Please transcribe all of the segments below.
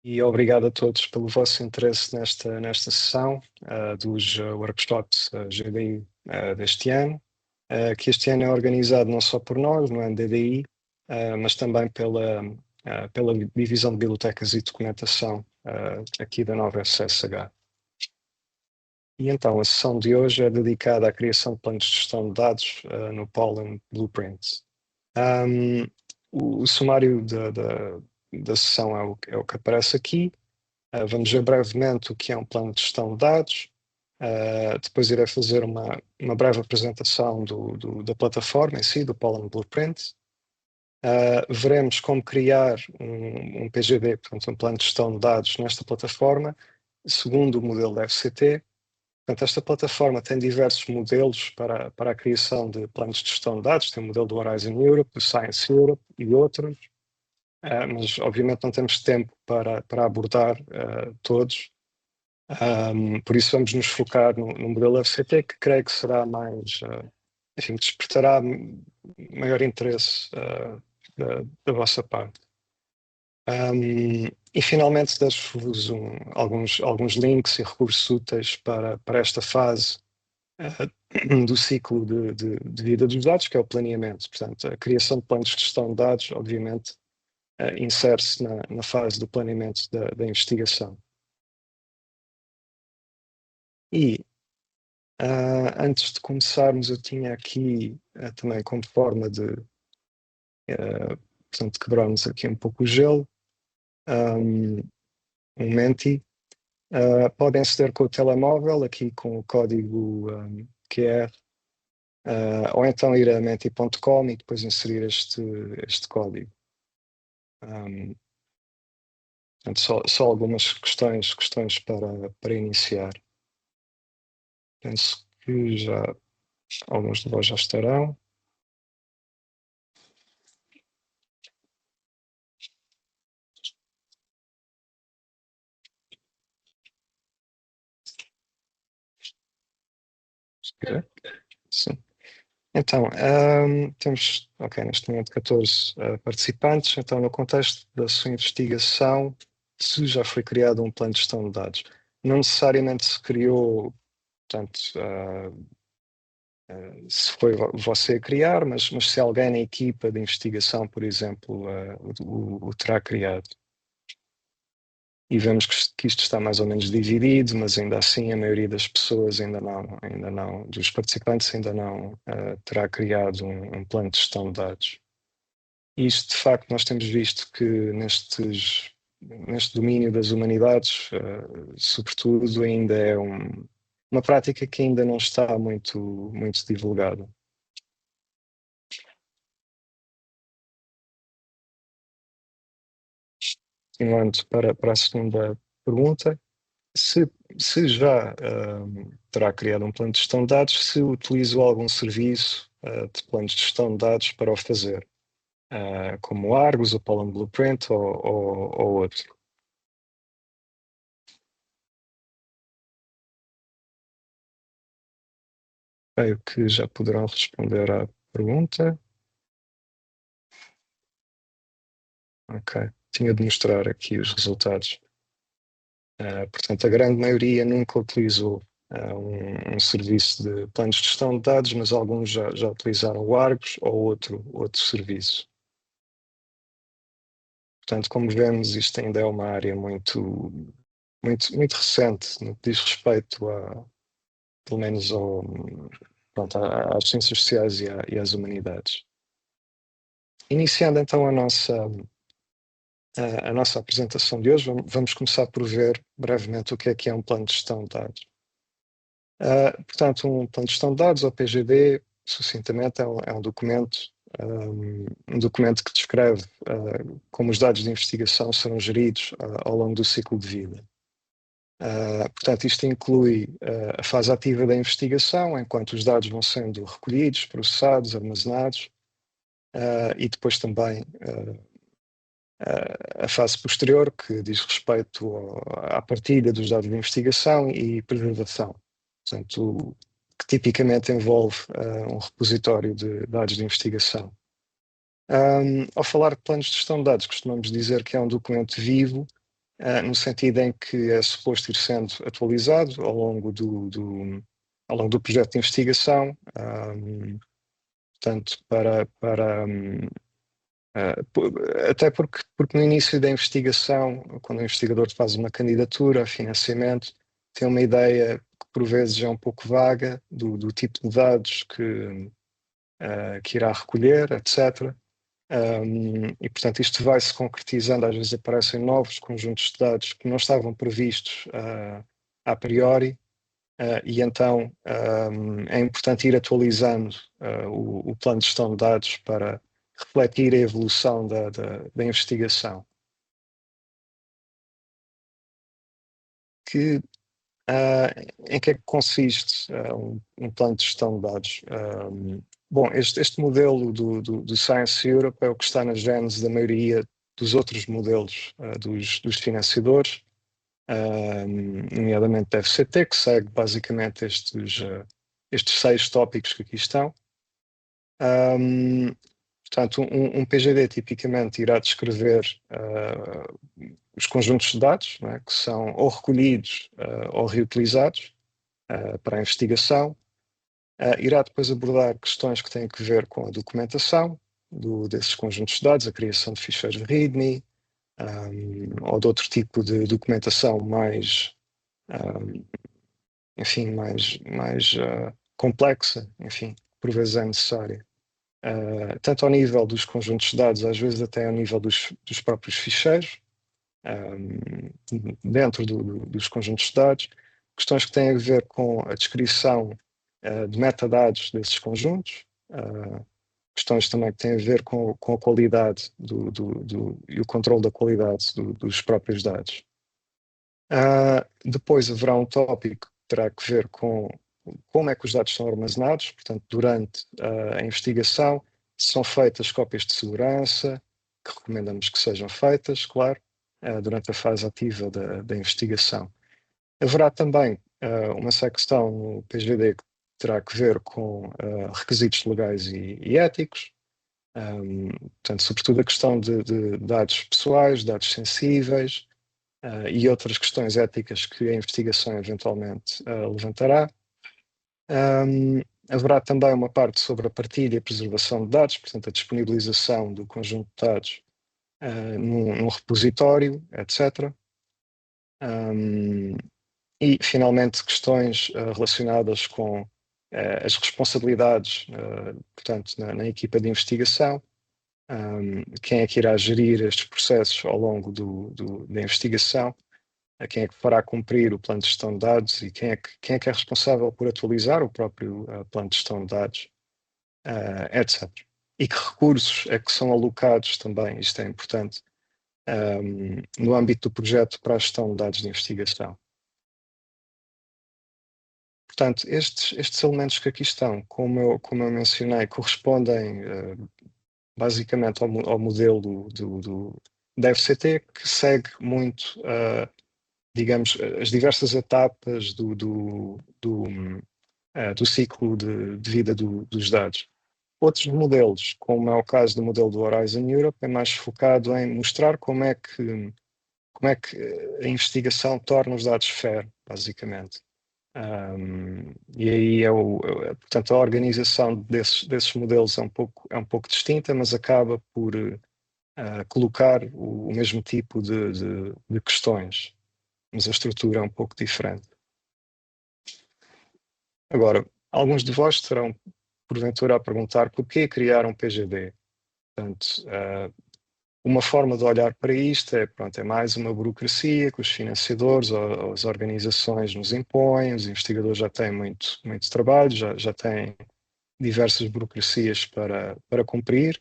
e obrigado a todos pelo vosso interesse nesta sessão dos workshops GDI deste ano, que este ano é organizado não só por nós, no NDDI, mas também pela Divisão de Bibliotecas e Documentação aqui da Nova SSH. E então, a sessão de hoje é dedicada à criação de planos de gestão de dados no Pollen Blueprint. O sumário da sessão é o que aparece aqui. Vamos ver brevemente o que é um plano de gestão de dados. Depois irei fazer uma breve apresentação da plataforma em si, do Pollen Blueprint. Veremos como criar um PGD, portanto um plano de gestão de dados nesta plataforma, segundo o modelo da FCT. Portanto, esta plataforma tem diversos modelos para a criação de planos de gestão de dados. Tem o modelo do Horizon Europe, do Science Europe e outros. Mas obviamente não temos tempo para abordar todos. Por isso vamos nos focar no modelo FCT, que creio que será mais, enfim, despertará maior interesse da vossa parte. E finalmente deixo-vos alguns links e recursos úteis para esta fase do ciclo de vida dos dados, que é o planeamento. Portanto, a criação de planos de gestão de dados, obviamente, insere-se na fase do planeamento da investigação. E antes de começarmos, eu tinha aqui também como forma portanto, quebrarmos aqui um pouco o gelo, um Menti. Podem aceder com o telemóvel, aqui com o código QR, ou então ir a menti.com e depois inserir este código. Portanto, só algumas questões para iniciar. Penso que já alguns de vós já estarão. Sim. Então, temos, neste momento 14 participantes. Então, no contexto da sua investigação, se já foi criado um plano de gestão de dados, não necessariamente se criou, portanto, se foi você a criar, mas se alguém na equipa de investigação, por exemplo, o terá criado. E vemos que isto está mais ou menos dividido, mas ainda assim a maioria das pessoas ainda não, dos participantes ainda não terá criado um plano de gestão de dados. Isto, de facto, nós temos visto que neste domínio das humanidades, sobretudo, ainda é uma prática que ainda não está muito divulgada. Continuando para a segunda pergunta, se já terá criado um plano de gestão de dados, se utilizou algum serviço de planos de gestão de dados para o fazer, como o Argos, o Pollen Blueprint ou outro. Creio que já poderão responder à pergunta. Ok, tinha de mostrar aqui os resultados. Portanto, a grande maioria nunca utilizou um serviço de planos de gestão de dados, mas alguns já utilizaram o Argos ou outro serviço. Portanto, como vemos, isto ainda é uma área muito recente no que diz respeito pelo menos às ciências sociais e às humanidades. Iniciando então a nossa apresentação de hoje, vamos começar por ver brevemente o que é um plano de gestão de dados. Portanto, um plano de gestão de dados, ou PGD, sucintamente, é um documento que descreve como os dados de investigação serão geridos ao longo do ciclo de vida. Portanto, isto inclui a fase ativa da investigação, enquanto os dados vão sendo recolhidos, processados, armazenados, e depois também a fase posterior, que diz respeito à partilha dos dados de investigação e preservação. Portanto, que tipicamente envolve um repositório de dados de investigação. Ao falar de planos de gestão de dados, costumamos dizer que é um documento vivo no sentido em que é suposto ir sendo atualizado ao longo ao longo do projeto de investigação, portanto, até porque no início da investigação, quando o investigador faz uma candidatura a financiamento, tem uma ideia que por vezes é um pouco vaga do tipo de dados que irá recolher, etc. E, portanto, isto vai se concretizando, às vezes aparecem novos conjuntos de dados que não estavam previstos a priori, e então é importante ir atualizando o plano de gestão de dados para refletir a evolução da investigação. Que, em que é que consiste um plano de gestão de dados? Bom, este modelo do Science Europe é o que está na gênese da maioria dos outros modelos dos financiadores, nomeadamente da FCT, que segue basicamente estes 6 tópicos que aqui estão. Portanto, um PGD tipicamente irá descrever os conjuntos de dados, não é, que são ou recolhidos ou reutilizados para a investigação. Irá depois abordar questões que têm a ver com a documentação desses conjuntos de dados, a criação de ficheiros README, ou de outro tipo de documentação mais, enfim, mais complexa, enfim, por vezes é necessária. Tanto ao nível dos conjuntos de dados, às vezes até ao nível dos próprios ficheiros, dentro dos conjuntos de dados, questões que têm a ver com a descrição de metadados desses conjuntos, questões também que têm a ver com a qualidade e o controle da qualidade dos próprios dados. Depois haverá um tópico que terá que ver com como é que os dados são armazenados, portanto, durante a investigação, se são feitas cópias de segurança, que recomendamos que sejam feitas, claro, durante a fase ativa da investigação. Haverá também uma secção no PGD que terá que ver com requisitos legais e éticos, portanto, sobretudo a questão de dados pessoais, dados sensíveis e outras questões éticas que a investigação eventualmente levantará. Haverá também uma parte sobre a partilha e preservação de dados, portanto, a disponibilização do conjunto de dados num repositório, etc. E, finalmente, questões relacionadas com as responsabilidades, portanto, na equipa de investigação, quem é que irá gerir estes processos ao longo da investigação, a quem é que fará cumprir o plano de gestão de dados e quem é que é responsável por atualizar o próprio plano de gestão de dados, etc. E que recursos é que são alocados também, isto é importante, no âmbito do projeto para a gestão de dados de investigação. Portanto, estes elementos que aqui estão, como eu mencionei, correspondem basicamente ao modelo da FCT, que segue muito, digamos, as diversas etapas do ciclo de vida dos dados. Outros modelos, como é o caso do modelo do Horizon Europe, é mais focado em mostrar como é que a investigação torna os dados fair, basicamente. E aí portanto, a organização desses modelos é um pouco distinta, mas acaba por colocar o mesmo tipo de questões, mas a estrutura é um pouco diferente. Agora, alguns de vós estarão, porventura, a perguntar por que criar um PGD. Portanto, uma forma de olhar para isto é mais uma burocracia que os financiadores ou as organizações nos impõem, os investigadores já têm muito trabalho, já têm diversas burocracias para cumprir.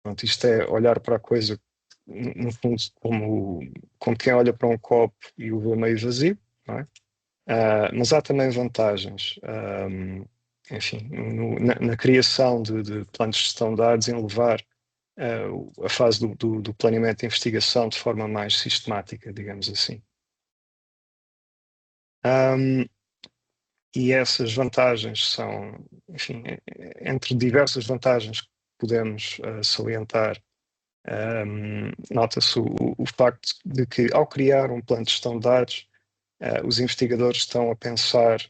Pronto, isto é olhar para a coisa, no fundo, como quem olha para um copo e o vê meio vazio, não é? Mas há também vantagens, enfim, na criação de planos de gestão de dados, em levar a fase do planeamento de investigação de forma mais sistemática, digamos assim. E essas vantagens são, enfim, entre diversas vantagens que podemos salientar, Nota-se o facto de que, ao criar um plano de gestão de dados, os investigadores estão a pensar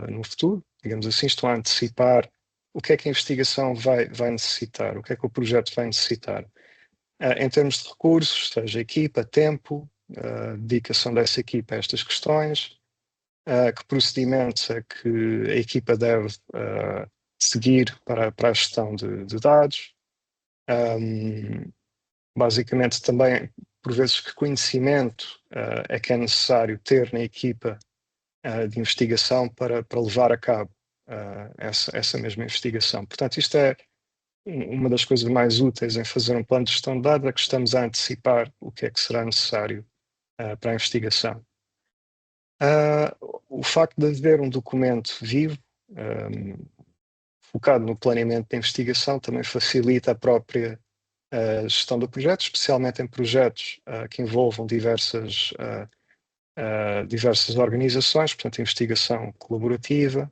no futuro, digamos assim, estão a antecipar o que é que a investigação vai necessitar, o que é que o projeto vai necessitar. Em termos de recursos, seja equipa, tempo, dedicação dessa equipa a estas questões, que procedimentos é que a equipa deve seguir para a gestão de dados. Basicamente também, por vezes, que conhecimento é que é necessário ter na equipa de investigação para levar a cabo essa mesma investigação. Portanto, isto é uma das coisas mais úteis em fazer um plano de gestão de dados, é que estamos a antecipar o que é que será necessário para a investigação. O facto de haver um documento vivo, focado no planeamento da investigação, também facilita a própria gestão do projeto, especialmente em projetos que envolvam diversas organizações, portanto, investigação colaborativa.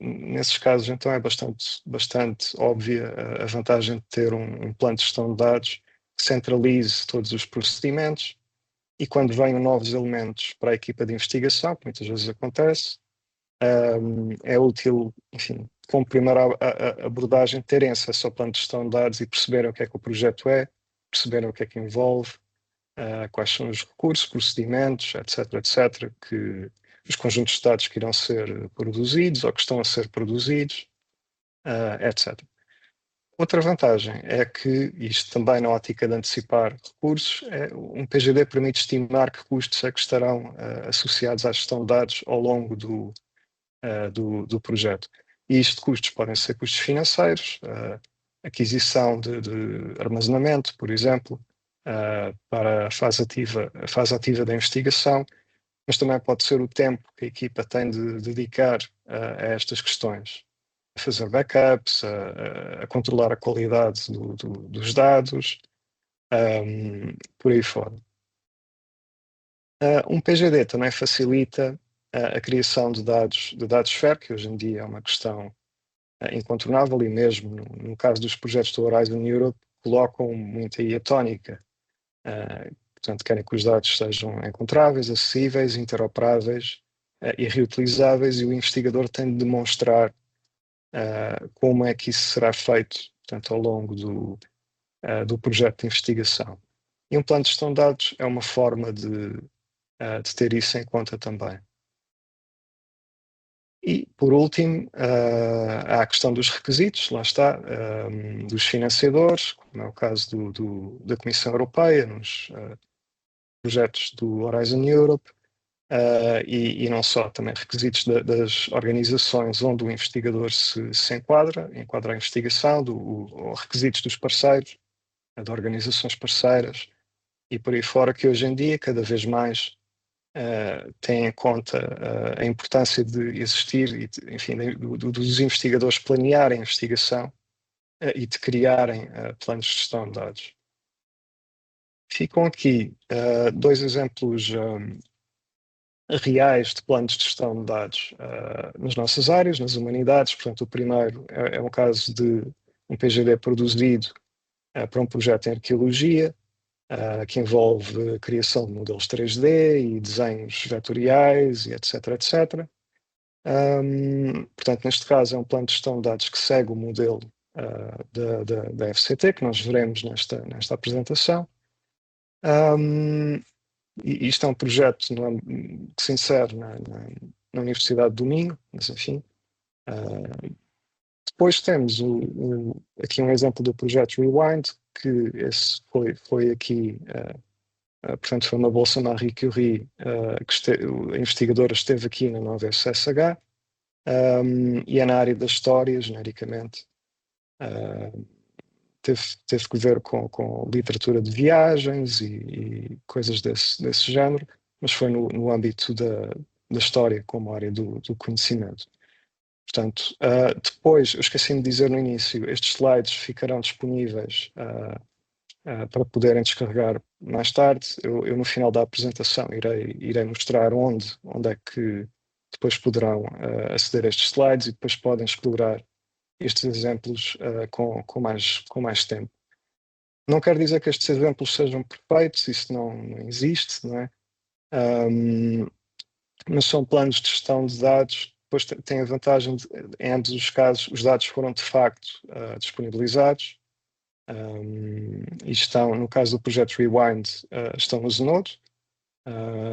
Nesses casos, então, é bastante óbvia a vantagem de ter um plano de gestão de dados que centralize todos os procedimentos e quando venham novos elementos para a equipa de investigação, que muitas vezes acontece, é útil, enfim, como primeira abordagem, terem acesso ao plano de gestão de dados e perceberem o que é que o projeto é, perceberem o que é que envolve, quais são os recursos, procedimentos, etc., que os conjuntos de dados que irão ser produzidos ou que estão a ser produzidos, etc. Outra vantagem é que, isto também na ótica de antecipar recursos, um PGD permite estimar que custos é que estarão associados à gestão de dados ao longo do projeto. E isto de custos podem ser custos financeiros, aquisição de armazenamento, por exemplo, para a fase ativa da investigação, mas também pode ser o tempo que a equipa tem de dedicar a estas questões. A fazer backups, a controlar a qualidade dos dados, por aí fora. Um PGD também facilita a criação de dados FAIR, que hoje em dia é uma questão incontornável, e mesmo no caso dos projetos do Horizon Europe, colocam muito aí a tónica. Portanto, querem que os dados sejam encontráveis, acessíveis, interoperáveis e reutilizáveis, e o investigador tem de demonstrar como é que isso será feito, portanto, ao longo do projeto de investigação. E um plano de gestão de dados é uma forma de ter isso em conta também. E, por último, há a questão dos requisitos, lá está, dos financiadores, como é o caso da Comissão Europeia, nos projetos do Horizon Europe, e não só, também requisitos das organizações onde o investigador se enquadra a investigação, ou requisitos dos parceiros, de organizações parceiras, e por aí fora, que hoje em dia, cada vez mais, tem em conta a importância de existir, e enfim, dos investigadores planearem a investigação e de criarem planos de gestão de dados. Ficam aqui dois exemplos reais de planos de gestão de dados nas nossas áreas, nas humanidades. Portanto, o primeiro é um caso de um PGD produzido para um projeto em arqueologia, que envolve a criação de modelos 3D e desenhos vetoriais, e etc. Portanto, neste caso é um plano de gestão de dados que segue o modelo da FCT, que nós veremos nesta apresentação. E isto é um projeto que se insere na Universidade do Minho, mas enfim. Depois temos aqui um exemplo do projeto Rewind, que esse foi aqui, portanto, foi uma bolsa Marie Curie, a investigadora esteve aqui na Nova SSH, e é na área da história, genericamente. Teve que ver com literatura de viagens e coisas desse género, mas foi no âmbito da história como área do conhecimento. Portanto, depois, eu esqueci-me de dizer no início, estes slides ficarão disponíveis para poderem descarregar mais tarde. Eu no final da apresentação irei mostrar onde é que depois poderão aceder a estes slides, e depois podem explorar estes exemplos com mais tempo. Não quer dizer que estes exemplos sejam perfeitos, isso não existe, não é? Mas são planos de gestão de dados, depois tem a vantagem de, em ambos os casos, os dados foram de facto disponibilizados e estão, no caso do projeto Rewind, estão no Znode,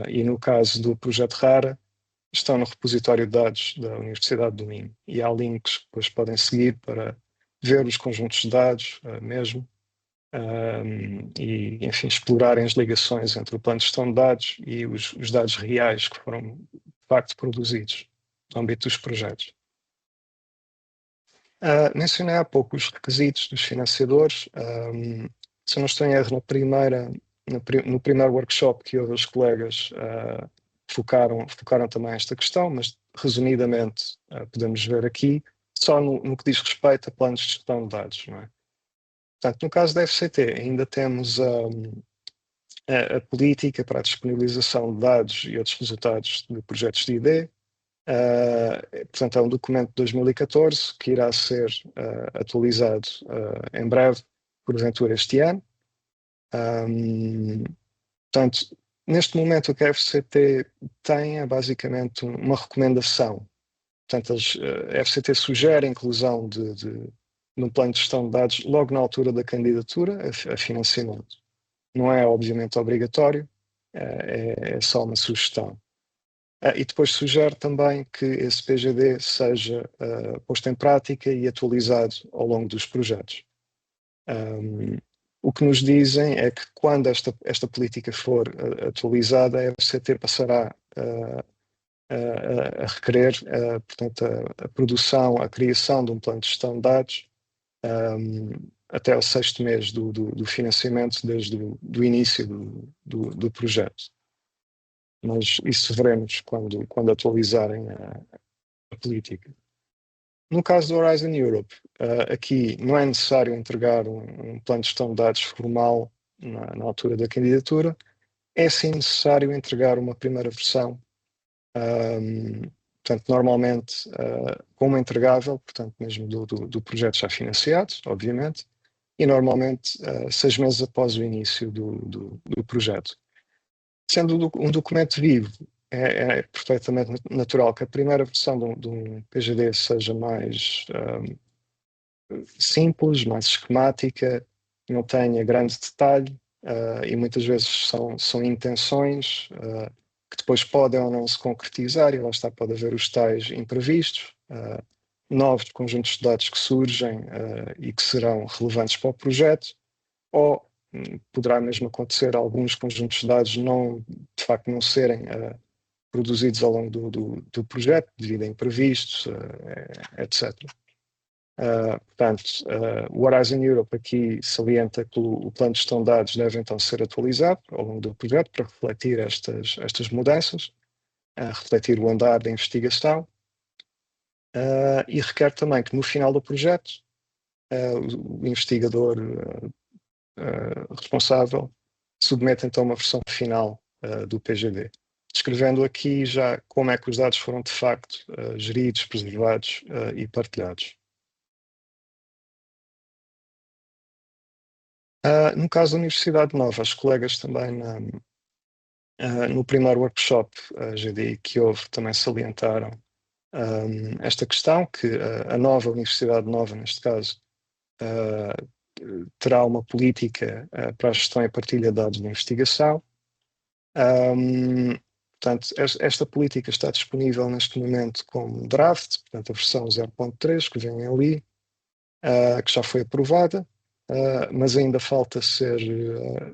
e no caso do projeto Rara, estão no repositório de dados da Universidade do Minho. E há links que depois podem seguir para ver os conjuntos de dados mesmo. E, enfim, explorarem as ligações entre o plano de gestão de dados e os dados reais que foram, de facto, produzidos no âmbito dos projetos. Mencionei há pouco os requisitos dos financiadores. Se eu não estou em erro, no primeiro workshop que houve, os colegas focaram também esta questão, mas resumidamente podemos ver aqui, só no que diz respeito a planos de gestão de dados, não é? Portanto, no caso da FCT, ainda temos a política para a disponibilização de dados e outros resultados de projetos de ID. Portanto, é um documento de 2014 que irá ser atualizado em breve, porventura este ano. Portanto, neste momento o que a FCT tem é basicamente uma recomendação. Portanto, a FCT sugere a inclusão num plano de gestão de dados logo na altura da candidatura a financiamento. Não é obviamente obrigatório, é só uma sugestão. E depois sugere também que esse PGD seja posto em prática e atualizado ao longo dos projetos. O que nos dizem é que quando esta política for atualizada, a FCT passará a requerer, portanto, a produção, a criação de um plano de gestão de dados até ao 6º mês do financiamento, desde o início do projeto. Mas isso veremos quando atualizarem a política. No caso do Horizon Europe, aqui não é necessário entregar um plano de gestão de dados formal na altura da candidatura, é sim necessário entregar uma primeira versão, portanto, normalmente como entregável, portanto, mesmo do projeto já financiado, obviamente, e normalmente 6 meses após o início do projeto. Sendo um documento vivo, é perfeitamente natural que a primeira versão de um PGD seja mais simples, mais esquemática, não tenha grande detalhe e muitas vezes são intenções que depois podem ou não se concretizar, e lá está, pode haver os tais imprevistos, novos conjuntos de dados que surgem e que serão relevantes para o projeto, ou poderá mesmo acontecer alguns conjuntos de dados de facto não serem produzidos ao longo do projeto devido a imprevistos, etc. Portanto, o Horizon Europe aqui salienta que o plano de gestão de dados deve então ser atualizado ao longo do projeto para refletir estas mudanças, refletir o andar da investigação, e requer também que no final do projeto o investigador responsável submete então uma versão final do PGD, descrevendo aqui já como é que os dados foram de facto geridos, preservados e partilhados. No caso da Universidade Nova, os colegas também no primeiro workshop GDI que houve também salientaram esta questão, que a nova Universidade Nova, neste caso, terá uma política para a gestão e partilha de dados de investigação. Portanto, esta política está disponível neste momento como draft, portanto a versão 0.3 que vem ali, que já foi aprovada, mas ainda falta ser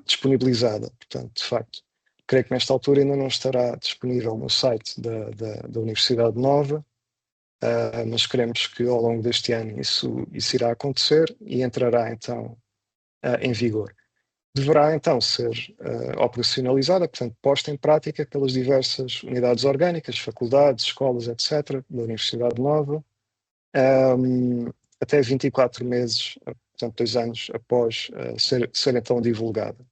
disponibilizada. Portanto, de facto, creio que nesta altura ainda não estará disponível no site da Universidade Nova, mas queremos que ao longo deste ano isso irá acontecer e entrará então em vigor. Deverá então ser operacionalizada, portanto, posta em prática pelas diversas unidades orgânicas, faculdades, escolas, etc., da Universidade Nova, até 24 meses, portanto 2 anos após ser então divulgada.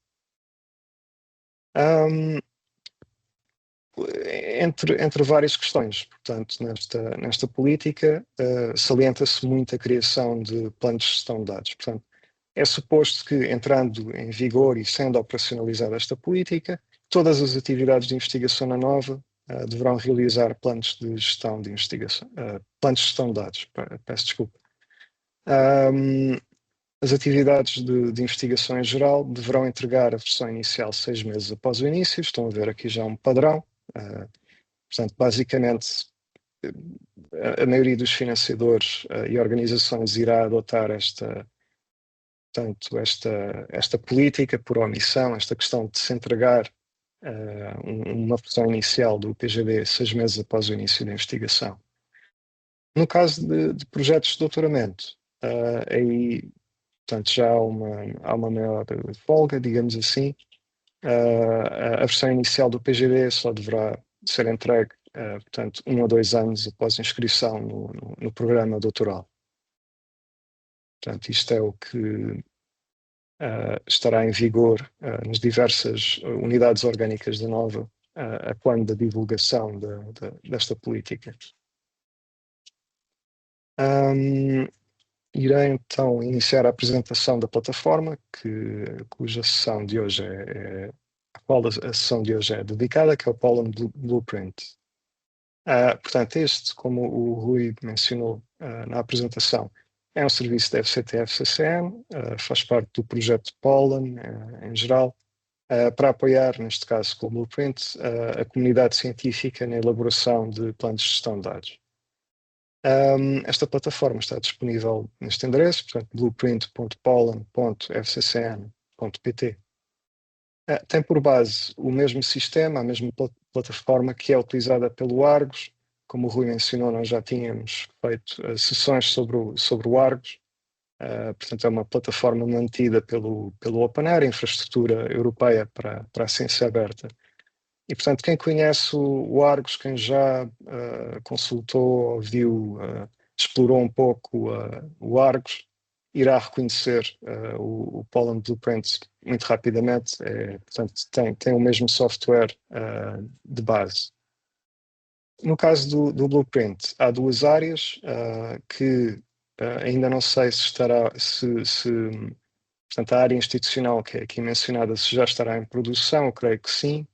entre várias questões. Portanto, nesta política, salienta-se muito a criação de planos de gestão de dados. Portanto, é suposto que, entrando em vigor e sendo operacionalizada esta política, todas as atividades de investigação na nova deverão realizar planos de gestão de investigação, planos de gestão de dados, peço desculpa. As atividades de investigação em geral deverão entregar a versão inicial 6 meses após o início. Estão a ver aqui já um padrão. Portanto, basicamente, a maioria dos financiadores e organizações irá adotar esta política por omissão, esta questão de se entregar uma versão inicial do PGD 6 meses após o início da investigação. No caso de projetos de doutoramento, aí, portanto, já há uma maior folga, digamos assim. A versão inicial do PGD só deverá ser entregue, portanto, 1 a 2 anos após a inscrição no programa doutoral. Portanto, isto é o que estará em vigor nas diversas unidades orgânicas da Nova a quando da divulgação desta política. Irei então iniciar a apresentação da plataforma, cuja sessão de hoje a qual a sessão de hoje é dedicada, que é o Pollen Blueprint. Portanto, como o Rui mencionou na apresentação, é um serviço da FCT-FCCN, faz parte do projeto Pollen em geral, para apoiar, neste caso com o Blueprint, a comunidade científica na elaboração de planos de gestão de dados. Esta plataforma está disponível neste endereço, portanto, blueprint.pollen.fccn.pt. Tem por base o mesmo sistema, a mesma plataforma que é utilizada pelo Argos. Como o Rui mencionou, nós já tínhamos feito sessões sobre o Argos. Portanto, é uma plataforma mantida pelo OpenAIRE, infraestrutura europeia para a ciência aberta. E, portanto, quem conhece o Argos, quem já consultou, viu, explorou um pouco o Argos, irá reconhecer o Pollen Blueprint muito rapidamente. Portanto, tem o mesmo software de base. No caso do Blueprint, há duas áreas que ainda não sei se estará, portanto, a área institucional que é aqui mencionada, se já estará em produção, eu creio que sim.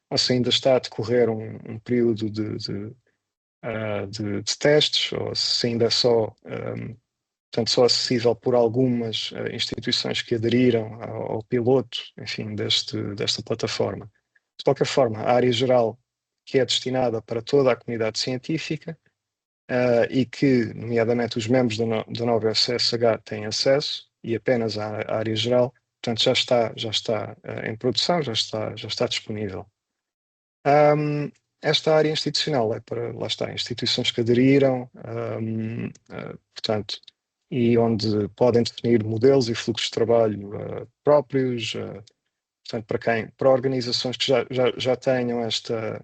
Ou se ainda está a decorrer um período de testes, ou se ainda é portanto, só acessível por algumas instituições que aderiram ao piloto, enfim, desta plataforma. De qualquer forma, a área geral, que é destinada para toda a comunidade científica e que, nomeadamente, os membros da nova FCSH têm acesso, e apenas à área geral, portanto, já está em produção, já está disponível. Esta área institucional é para, lá está, instituições que aderiram, portanto, e onde podem definir modelos e fluxos de trabalho próprios, portanto, para organizações que já tenham esta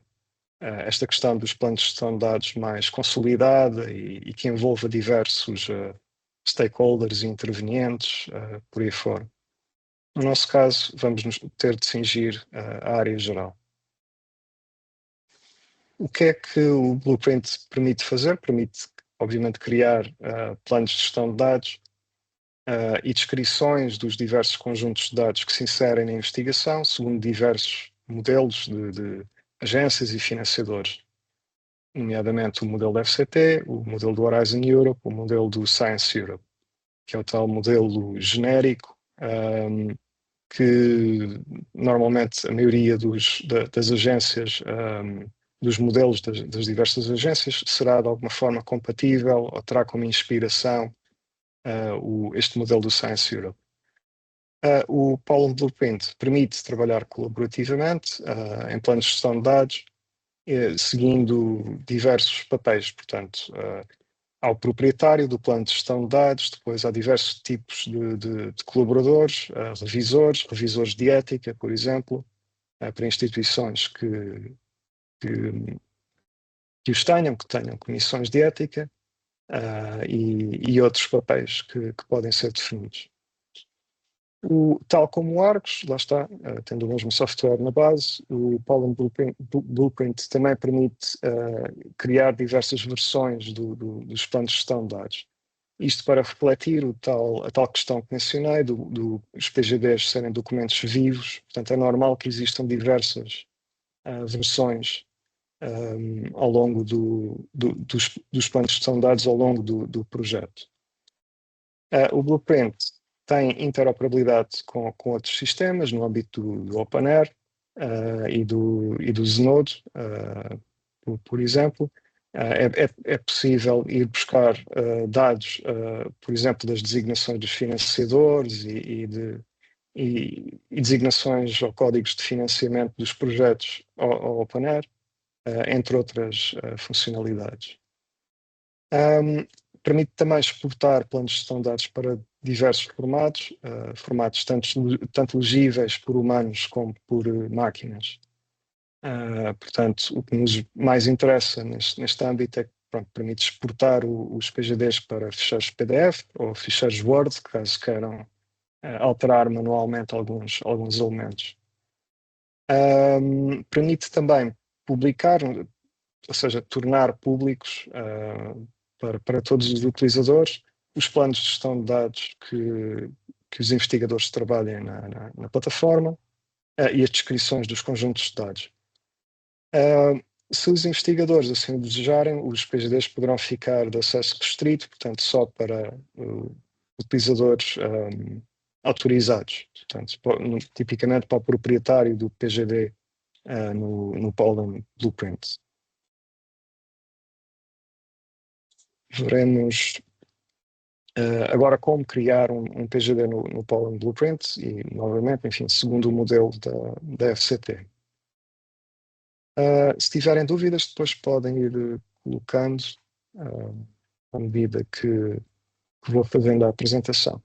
questão dos planos de gestão de dados mais consolidada e que envolva diversos stakeholders e intervenientes, por aí fora. No nosso caso, vamos nos ter de cingir à área geral. O que é que o Blueprint permite fazer? Permite, obviamente, criar planos de gestão de dados e descrições dos diversos conjuntos de dados que se inserem na investigação, segundo diversos modelos de agências e financiadores, nomeadamente o modelo da FCT, o modelo do Horizon Europe, o modelo do Science Europe, que é o tal modelo genérico que normalmente a maioria das agências dos modelos das diversas agências será de alguma forma compatível ou terá como inspiração este modelo do Science Europe. O Pollen Blueprint permite trabalhar colaborativamente em planos de gestão de dados, seguindo diversos papéis. Portanto, há o proprietário do plano de gestão de dados, depois há diversos tipos de colaboradores, revisores de ética, por exemplo, para instituições que os tenham, que tenham comissões de ética e outros papéis que podem ser definidos. Tal como o Argos, lá está, tendo o mesmo software na base, o Pollen Blueprint também permite criar diversas versões dos planos de gestão de dados. Isto para refletir a tal questão que mencionei, dos PGDs serem documentos vivos. Portanto, é normal que existam diversas versões ao longo dos planos de gestão de dados ao longo do projeto. O Blueprint tem interoperabilidade com outros sistemas no âmbito do OpenAir e do Znode, por exemplo. É possível ir buscar dados, por exemplo, das designações dos financiadores e designações ou códigos de financiamento dos projetos ao OpenAir, entre outras funcionalidades. Permite também exportar planos de gestão de dados para diversos formatos, formatos tanto legíveis por humanos como por máquinas. Portanto, o que nos mais interessa neste âmbito é que permite exportar os PGDs para ficheiros PDF ou ficheiros Word, caso queiram alterar manualmente alguns elementos. Permite também publicar, ou seja, tornar públicos para todos os utilizadores os planos de gestão de dados que os investigadores trabalhem na plataforma e as descrições dos conjuntos de dados. Se os investigadores assim o desejarem, os PGDs poderão ficar de acesso restrito, portanto, só para utilizadores autorizados. Portanto, tipicamente para o proprietário do PGD no Pollen Blueprint. Veremos agora como criar um PGD no Pollen Blueprint e, novamente, enfim, segundo o modelo da FCT. Se tiverem dúvidas, depois podem ir colocando à medida que vou fazendo a apresentação.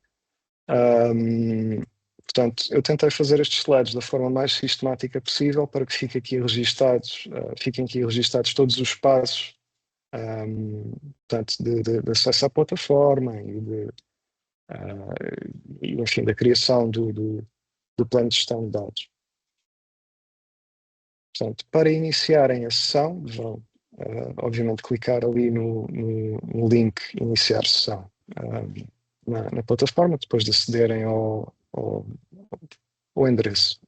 Portanto, eu tentei fazer estes slides da forma mais sistemática possível para que fiquem aqui registados todos os passos, portanto, de acesso à plataforma e enfim, da criação do plano de gestão de dados. Portanto, para iniciarem a sessão, vão, obviamente, clicar ali no link Iniciar Sessão na plataforma, depois de acederem ao endereço.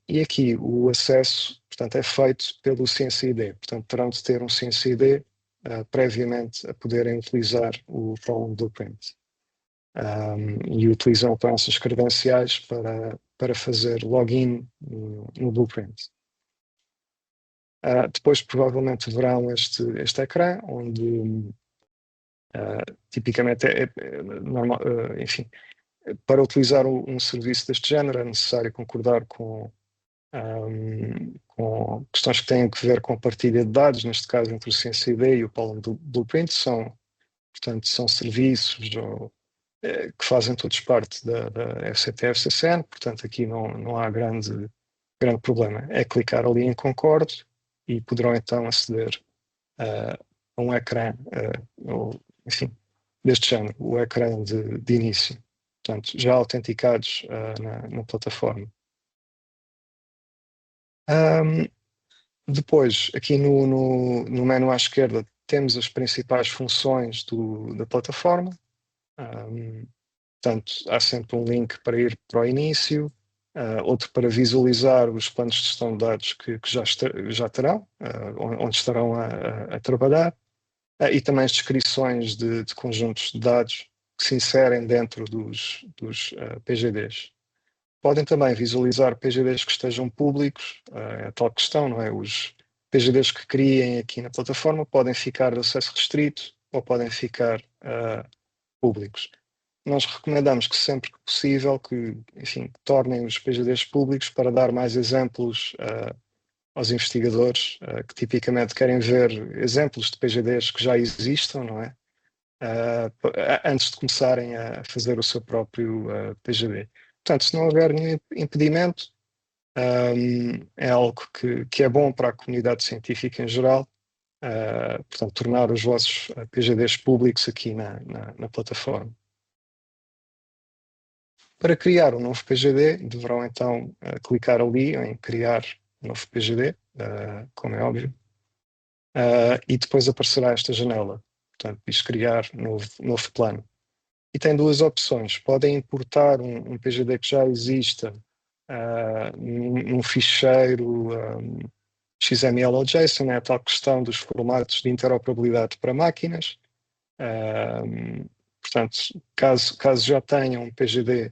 E aqui o acesso, portanto, é feito pelo CNCID. Portanto, terão de ter um CNCID previamente a poderem utilizar o Pollen Blueprint. E utilizam então essas credenciais para fazer login no Blueprint. Depois provavelmente verão este ecrã, onde tipicamente é normal, enfim, para utilizar um serviço deste género é necessário concordar com questões que têm a ver com a partilha de dados, neste caso entre o CNCD e o Pollen Blueprint, portanto, são serviços que fazem todos parte da FCT FCCN, portanto aqui não há grande problema. É clicar ali em concordo e poderão então aceder a um ecrã, enfim, deste género, o ecrã de início. Portanto, já autenticados na plataforma. Depois, aqui no menu à esquerda, temos as principais funções da plataforma. Portanto, há sempre um link para ir para o início, outro para visualizar os planos de gestão de dados que já terão, onde estarão a trabalhar, e também as descrições de conjuntos de dados que se inserem dentro dos PGDs. Podem também visualizar PGDs que estejam públicos, é a tal questão, não é? Os PGDs que criem aqui na plataforma podem ficar de acesso restrito ou podem ficar públicos. Nós recomendamos que sempre que possível enfim, tornem os PGDs públicos para dar mais exemplos aos investigadores que tipicamente querem ver exemplos de PGDs que já existam, não é? Antes de começarem a fazer o seu próprio PGD. Portanto, se não houver nenhum impedimento, é algo que é bom para a comunidade científica em geral, portanto, tornar os vossos PGDs públicos aqui na plataforma. Para criar um novo PGD, deverão então clicar ali em criar um novo PGD, como é óbvio, e depois aparecerá esta janela. Portanto, diz criar novo plano. E tem duas opções. Podem importar um PGD que já exista num ficheiro XML ou JSON, é a tal questão dos formatos de interoperabilidade para máquinas. Portanto, caso já tenham um PGD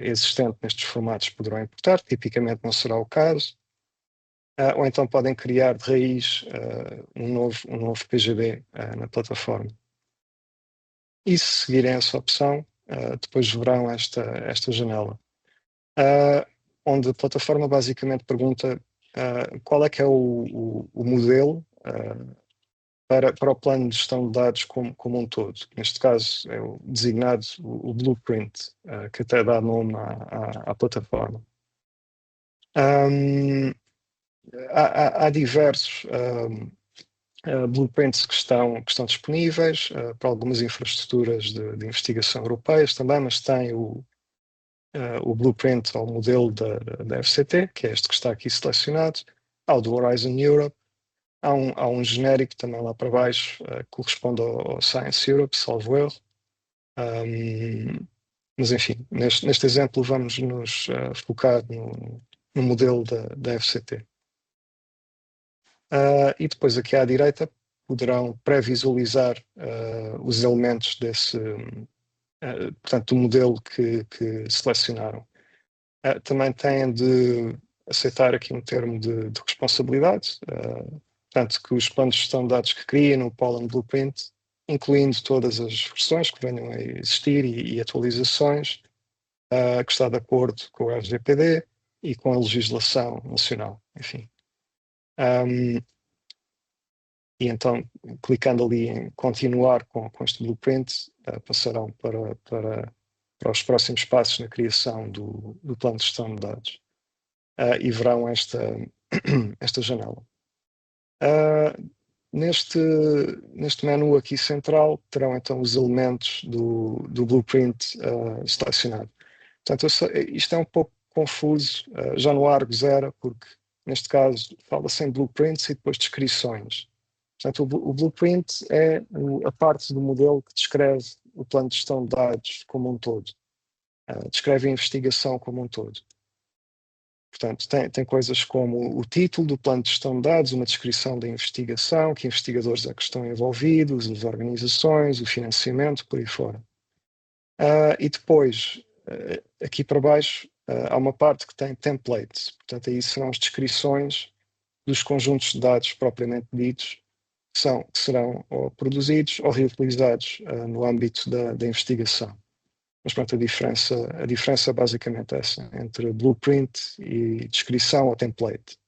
existente nestes formatos, poderão importar, tipicamente não será o caso. Ou então podem criar de raiz um novo PGD na plataforma. E se seguirem essa opção, depois verão esta janela, onde a plataforma basicamente pergunta qual é que é o modelo para o plano de gestão de dados como um todo. Neste caso é o designado o Blueprint, que até dá nome à plataforma. Há diversos blueprints que estão disponíveis para algumas infraestruturas de investigação europeias também, mas tem o blueprint ou modelo da FCT, que é este que está aqui selecionado, há o do Horizon Europe, há um genérico também lá para baixo, que corresponde ao Science Europe, salvo erro. Mas enfim, neste exemplo vamos nos focar no modelo da FCT. E depois aqui à direita poderão pré-visualizar os elementos portanto, do modelo que selecionaram. Também têm de aceitar aqui um termo de responsabilidade, portanto, que os planos de gestão de dados que criem no Pollen Blueprint, incluindo todas as versões que venham a existir e atualizações, que está de acordo com o RGPD e com a legislação nacional, enfim. E então, clicando ali em continuar com este blueprint, passarão para os próximos passos na criação do plano de gestão de dados. E verão esta janela. Neste menu aqui central, terão então os elementos do blueprint selecionado. Portanto, isto é um pouco confuso, já no Argos era, porque neste caso fala-se em blueprints e depois descrições. Portanto, o blueprint é a parte do modelo que descreve o plano de gestão de dados como um todo, descreve a investigação como um todo. Portanto, tem coisas como o título do plano de gestão de dados, uma descrição da investigação, que investigadores é que estão envolvidos, as organizações, o financiamento, por aí fora. E depois, aqui para baixo, há uma parte que tem templates. Portanto, aí serão as descrições dos conjuntos de dados propriamente ditos, que serão ou produzidos ou reutilizados no âmbito da investigação. Mas pronto, a diferença é basicamente essa, entre blueprint e descrição ou template.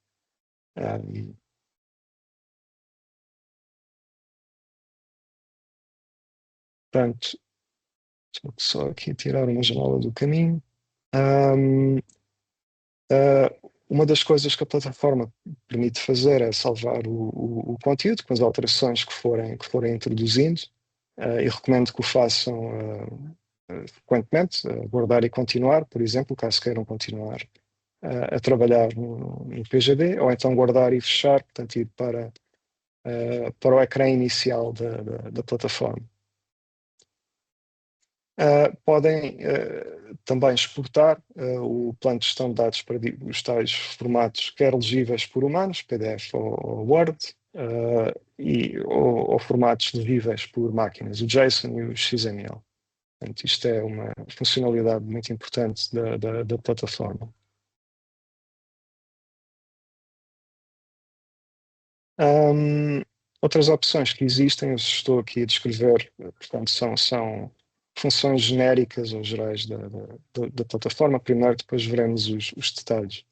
Portanto, só aqui tirar uma janela do caminho. Uma das coisas que a plataforma permite fazer é salvar o conteúdo com as alterações que forem introduzindo, e recomendo que o façam frequentemente, guardar e continuar, por exemplo, caso queiram continuar a trabalhar no PGD, ou então guardar e fechar, portanto ir para o ecrã inicial da plataforma. Podem também exportar o plano de gestão de dados para os tais formatos, quer legíveis por humanos, PDF ou Word, ou formatos legíveis por máquinas, o JSON e o XML. Portanto, isto é uma funcionalidade muito importante da plataforma. Outras opções que existem, eu estou aqui a descrever, portanto, são funções genéricas ou gerais da plataforma. Primeiro, depois veremos os detalhes.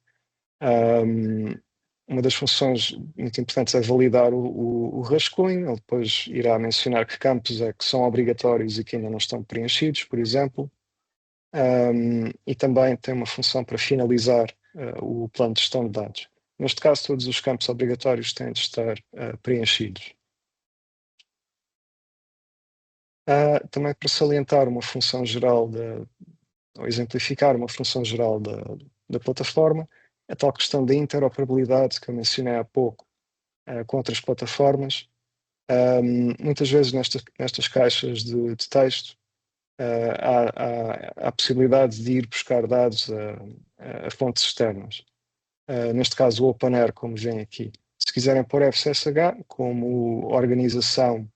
Uma das funções muito importantes é validar o rascunho. Ele depois irá mencionar que campos é que são obrigatórios e que ainda não estão preenchidos, por exemplo. E também tem uma função para finalizar o plano de gestão de dados. Neste caso, todos os campos obrigatórios têm de estar preenchidos. Também para salientar uma função geral ou exemplificar uma função geral da plataforma, a tal questão da interoperabilidade que eu mencionei há pouco com outras plataformas. Muitas vezes nestas caixas de texto há a possibilidade de ir buscar dados a fontes externas. Neste caso o OpenAir, como vem aqui. Se quiserem pôr FCSH como organização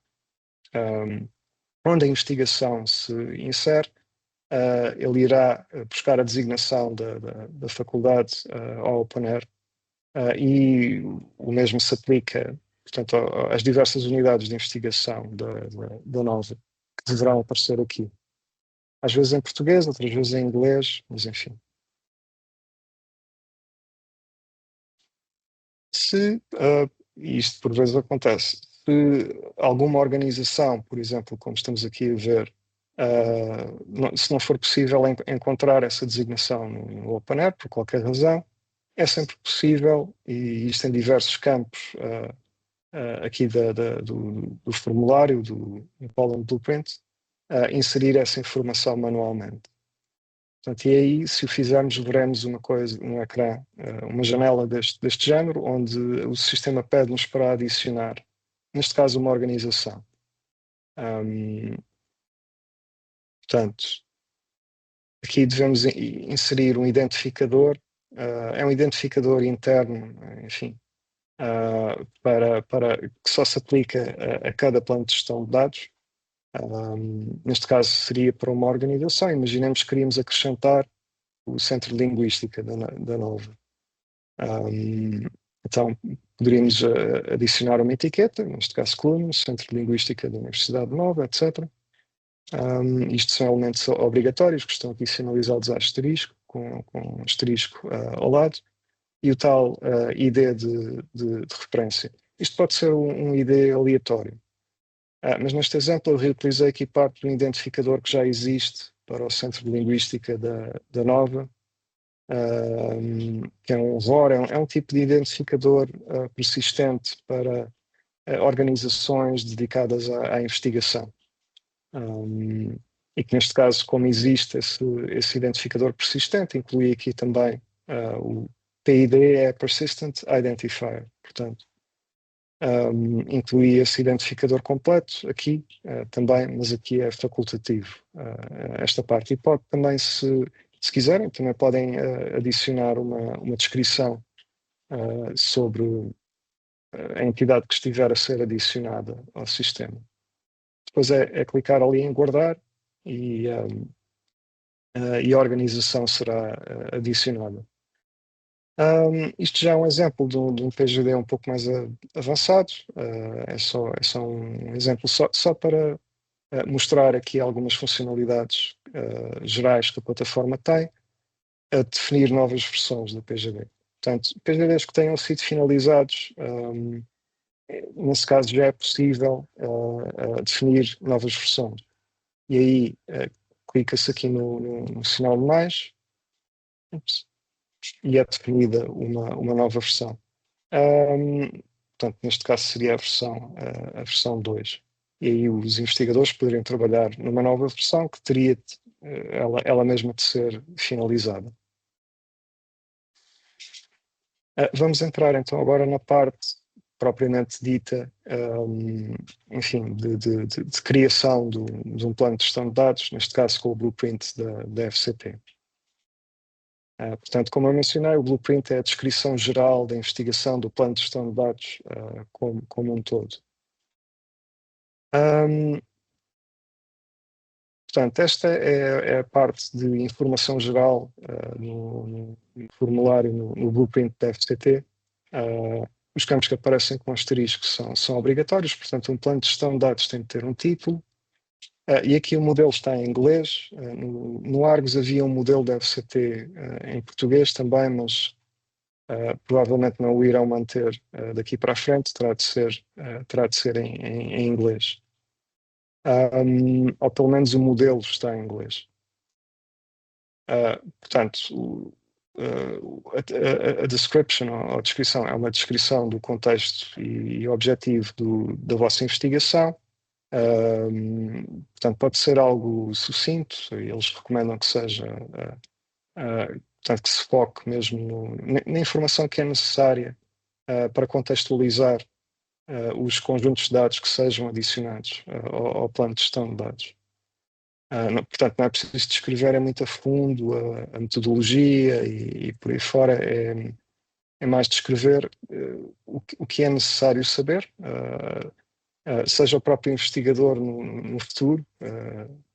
onde a investigação se insere, ele irá buscar a designação da faculdade ao OpenAir e o mesmo se aplica, portanto, às diversas unidades de investigação da Nova, que deverão aparecer aqui. Às vezes em português, outras vezes em inglês, mas enfim. Se, isto por vezes acontece, se alguma organização, por exemplo, como estamos aqui a ver, se não for possível encontrar essa designação no OpenAir, por qualquer razão, é sempre possível, e isto em diversos campos aqui do formulário, do Pollen Blueprint, inserir essa informação manualmente. Portanto, e aí, se o fizermos, veremos uma coisa, um ecrã, uma janela deste género, onde o sistema pede-nos para adicionar, neste caso, uma organização. Portanto, aqui devemos inserir um identificador, é um identificador interno, enfim, para que só se aplica a cada plano de gestão de dados. Neste caso seria para uma organização. Imaginemos que queríamos acrescentar o centro de linguística da Nova. Então poderíamos adicionar uma etiqueta, neste caso CLUN, Centro de Linguística da Universidade Nova, etc. Isto são elementos obrigatórios que estão aqui sinalizados a asterisco, com asterisco ao lado, e o tal ID de referência. Isto pode ser um ID aleatório. Mas neste exemplo eu reutilizei aqui parte do identificador que já existe para o Centro de Linguística da Nova, que é um ROR, é um tipo de identificador persistente para organizações dedicadas à investigação. E que neste caso, como existe esse identificador persistente, inclui aqui também o PID, é Persistent Identifier, portanto, inclui esse identificador completo aqui também, mas aqui é facultativo esta parte. E pode também, se quiserem, também podem adicionar uma descrição sobre a entidade que estiver a ser adicionada ao sistema. Depois é clicar ali em guardar e a organização será adicionada. Isto já é um exemplo de um PGD um pouco mais avançado. É só um exemplo só para mostrar aqui algumas funcionalidades gerais que a plataforma tem, a definir novas versões do PGD. Portanto, PGDs que tenham sido finalizados, nesse caso já é possível definir novas versões. E aí clica-se aqui no sinal de mais e é definida uma nova versão. Portanto, neste caso seria a versão 2. E aí os investigadores poderiam trabalhar numa nova versão que teria ela mesma de ser finalizada. Vamos entrar então agora na parte propriamente dita, enfim, de criação de um plano de gestão de dados, neste caso com o blueprint da FCP. Portanto, como eu mencionei, o blueprint é a descrição geral da investigação do plano de gestão de dados como um todo. Portanto, esta é a parte de informação geral no formulário, no blueprint da FCT. Os campos que aparecem com asterisco são obrigatórios, portanto, um plano de gestão de dados tem de ter um título. E aqui o modelo está em inglês. No Argos havia um modelo da FCT em português também, mas provavelmente não o irão manter daqui para a frente, terá de ser em inglês. Ou pelo menos o modelo está em inglês. Portanto, a description, ou a descrição, é uma descrição do contexto e objetivo da vossa investigação. Portanto, pode ser algo sucinto, e eles recomendam que seja, portanto, que se foque mesmo na informação que é necessária para contextualizar os conjuntos de dados que sejam adicionados ao plano de gestão de dados. Portanto, não é preciso descrever muito a fundo a metodologia e por aí fora, é mais descrever o que é necessário saber, seja o próprio investigador no futuro,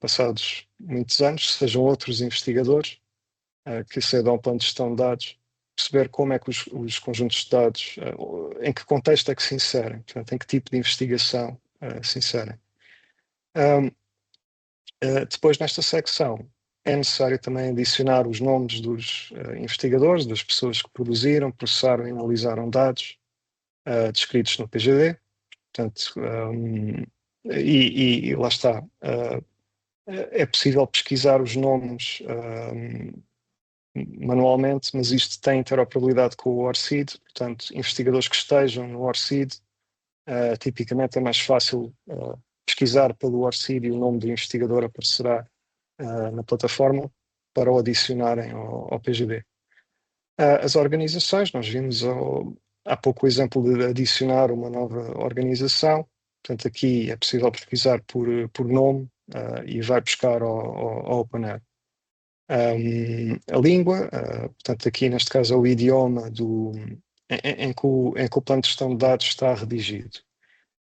passados muitos anos, sejam outros investigadores que acedam ao plano de gestão de dados, perceber como é que os conjuntos de dados, em que contexto é que se inserem, portanto, em que tipo de investigação se inserem. Depois, nesta secção, é necessário também adicionar os nomes dos investigadores, das pessoas que produziram, processaram e analisaram dados descritos no PGD. Portanto, e lá está. É possível pesquisar os nomes manualmente, mas isto tem interoperabilidade com o ORCID, portanto, investigadores que estejam no ORCID, tipicamente é mais fácil pesquisar pelo ORCID e o nome do investigador aparecerá na plataforma para o adicionarem ao PGD. As organizações, nós vimos há pouco o exemplo de adicionar uma nova organização, portanto aqui é possível pesquisar por nome e vai buscar ao OpenAI. A língua, portanto aqui neste caso é o idioma em que o plano de gestão de dados está redigido.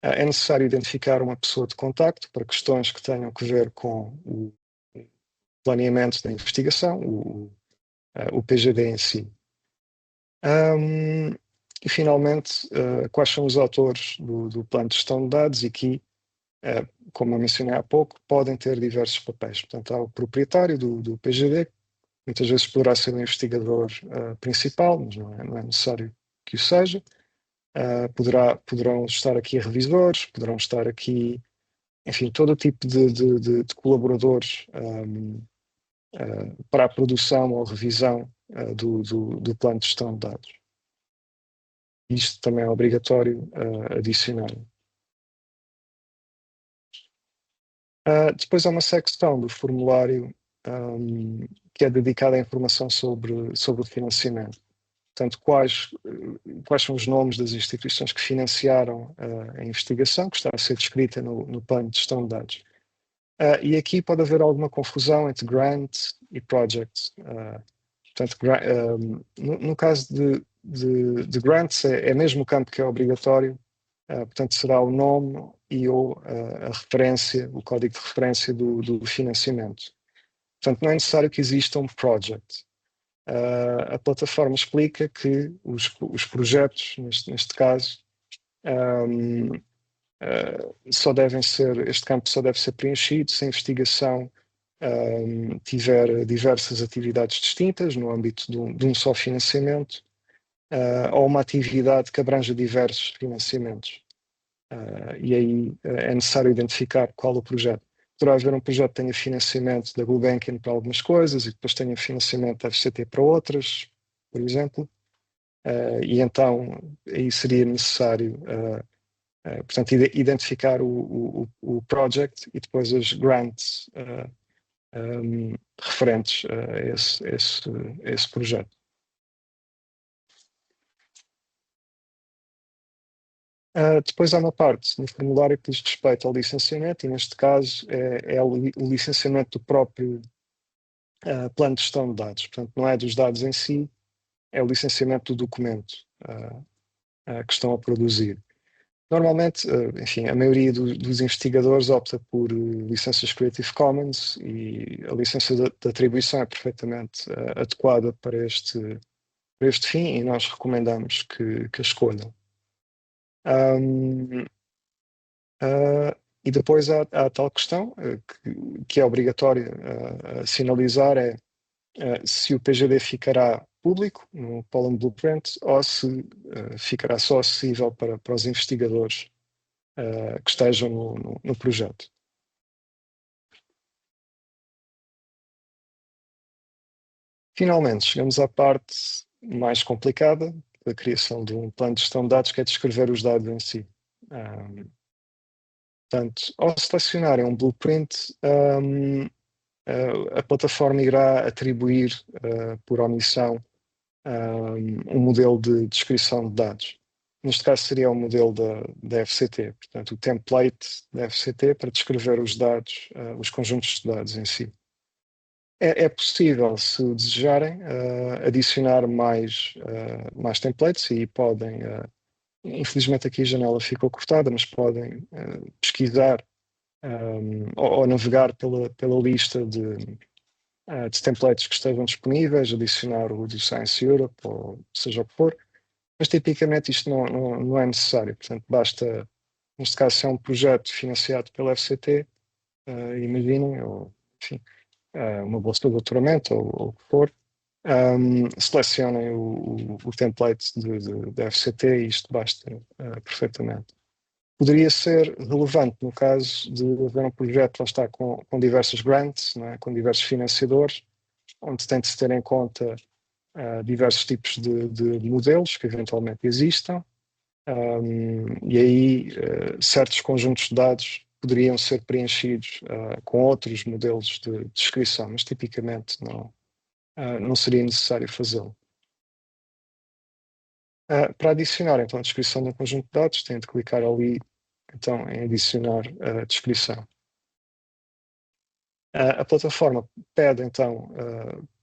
É necessário identificar uma pessoa de contacto para questões que tenham que ver com o planeamento da investigação, o PGD em si. E finalmente, quais são os autores do plano de gestão de dados? E aqui, como eu mencionei há pouco, podem ter diversos papéis. Portanto, há o proprietário do PGD, muitas vezes poderá ser o investigador principal, mas não é necessário que o seja. Poderão estar aqui revisores, poderão estar aqui, enfim, todo o tipo de colaboradores para a produção ou revisão do plano de gestão de dados. Isto também é obrigatório adicionar. Depois há uma secção do formulário que é dedicada à informação sobre o financiamento. Portanto, quais são os nomes das instituições que financiaram a investigação, que está a ser descrita no plano de gestão de dados. E aqui pode haver alguma confusão entre grant e project. Portanto, no caso de grants, é mesmo o campo que é obrigatório, portanto, será o nome e ou a referência, o código de referência do financiamento. Portanto, não é necessário que exista um project. A plataforma explica que os projetos, neste caso, este campo só deve ser preenchido se a investigação tiver diversas atividades distintas no âmbito de um só financiamento ou uma atividade que abranja diversos financiamentos. E aí é necessário identificar qual o projeto. Poderá haver um projeto que tenha financiamento da Gulbenkian para algumas coisas e depois tenha financiamento da FCT para outras, por exemplo. E então aí seria necessário, portanto, identificar o project e depois as grants referentes a esse projeto. Depois há uma parte no formulário que diz respeito ao licenciamento, e neste caso é o licenciamento do próprio plano de gestão de dados. Portanto, não é dos dados em si, é o licenciamento do documento que estão a produzir. Normalmente, enfim, a maioria dos investigadores opta por licenças Creative Commons e a licença de atribuição é perfeitamente adequada para este fim e nós recomendamos que a escolham. E depois há a tal questão que é obrigatória sinalizar se o PGD ficará público no Pollen Blueprint ou se ficará só acessível para os investigadores que estejam no projeto. Finalmente, chegamos à parte mais complicada da criação de um plano de gestão de dados, que é descrever os dados em si. Portanto, ao selecionarem um blueprint, a plataforma irá atribuir, por omissão, um modelo de descrição de dados. Neste caso seria o modelo da FCT, portanto, o template da FCT para descrever os dados, os conjuntos de dados em si. É possível, se desejarem, adicionar mais templates e podem, infelizmente aqui a janela ficou cortada, mas podem pesquisar ou navegar pela lista de templates que estejam disponíveis, adicionar o do Science Europe, ou seja o que for, mas tipicamente isto não é necessário, portanto basta, neste caso se é um projeto financiado pela FCT, imaginem, ou enfim, uma bolsa de doutoramento ou o que for, selecionem o template da FCT e isto basta perfeitamente. Poderia ser relevante no caso de haver um projeto, lá está, com diversas grants, não é? Com diversos financiadores, onde tem de se ter em conta diversos tipos de modelos que eventualmente existam, e aí certos conjuntos de dados poderiam ser preenchidos com outros modelos de descrição, mas tipicamente não seria necessário fazê-lo. Para adicionar então a descrição de um conjunto de dados, tem de clicar ali então em adicionar a descrição. A plataforma pede então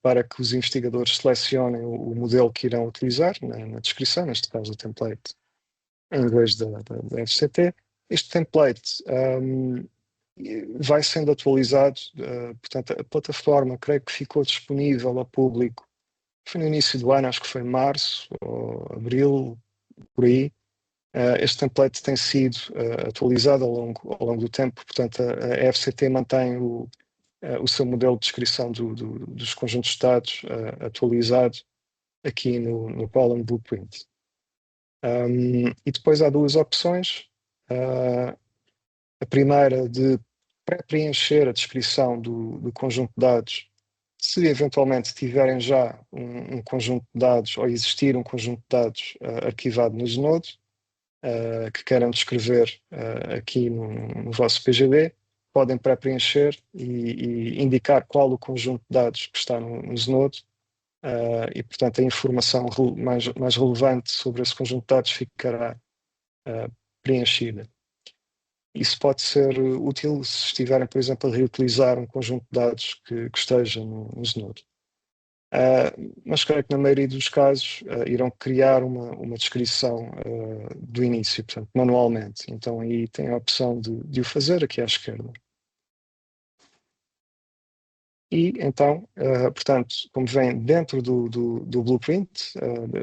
para que os investigadores selecionem o modelo que irão utilizar na descrição, neste caso o template em inglês da FCT. Este template vai sendo atualizado, portanto a plataforma creio que ficou disponível ao público, foi no início do ano, acho que foi março ou abril, por aí. Este template tem sido atualizado ao longo do tempo, portanto a FCT mantém o seu modelo de descrição dos conjuntos de dados atualizado aqui no Column Blueprint. E depois há duas opções. A primeira de pré-preencher a descrição do conjunto de dados, se eventualmente tiverem já um conjunto de dados ou existir um conjunto de dados arquivado no Znode, que queiram descrever aqui no vosso PGD, podem pré-preencher e indicar qual o conjunto de dados que está no Znode, e portanto a informação mais relevante sobre esse conjunto de dados ficará preenchida. Isso pode ser útil se estiverem, por exemplo, a reutilizar um conjunto de dados que esteja no Znode. Mas creio que na maioria dos casos irão criar uma descrição do início, portanto, manualmente. Então aí tem a opção de o fazer aqui à esquerda. E então, portanto, como vem dentro do blueprint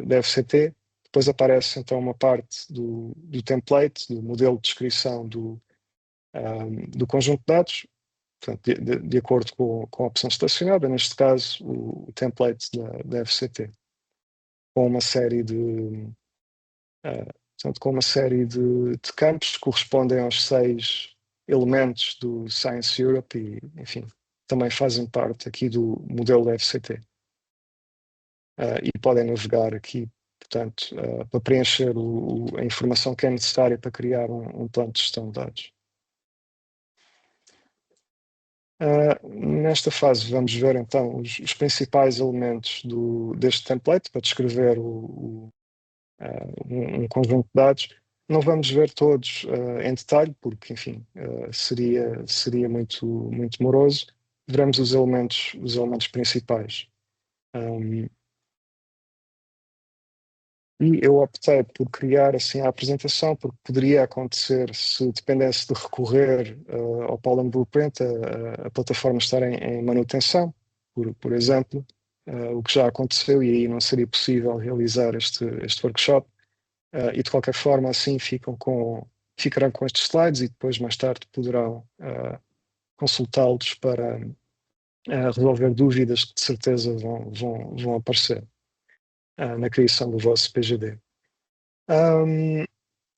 da FCT, depois aparece então uma parte do template, do modelo de descrição do conjunto de dados, portanto, de acordo com a opção selecionada, neste caso o template da FCT, com uma série portanto, com uma série de campos que correspondem aos 6 elementos do Science Europe e, enfim, também fazem parte aqui do modelo da FCT. E podem navegar aqui, portanto, para preencher a informação que é necessária para criar um plano de gestão de dados. Nesta fase vamos ver então os principais elementos deste template para descrever um conjunto de dados. Não vamos ver todos em detalhe, porque, enfim, seria muito moroso. Veremos os elementos principais. E eu optei por criar assim a apresentação, porque poderia acontecer, se dependesse de recorrer ao Pollen Blueprint, a plataforma estar em manutenção, por exemplo, o que já aconteceu, e aí não seria possível realizar este workshop. E de qualquer forma, assim ficarão com estes slides e depois, mais tarde, poderão consultá-los para resolver dúvidas que de certeza vão aparecer na criação do vosso PGD.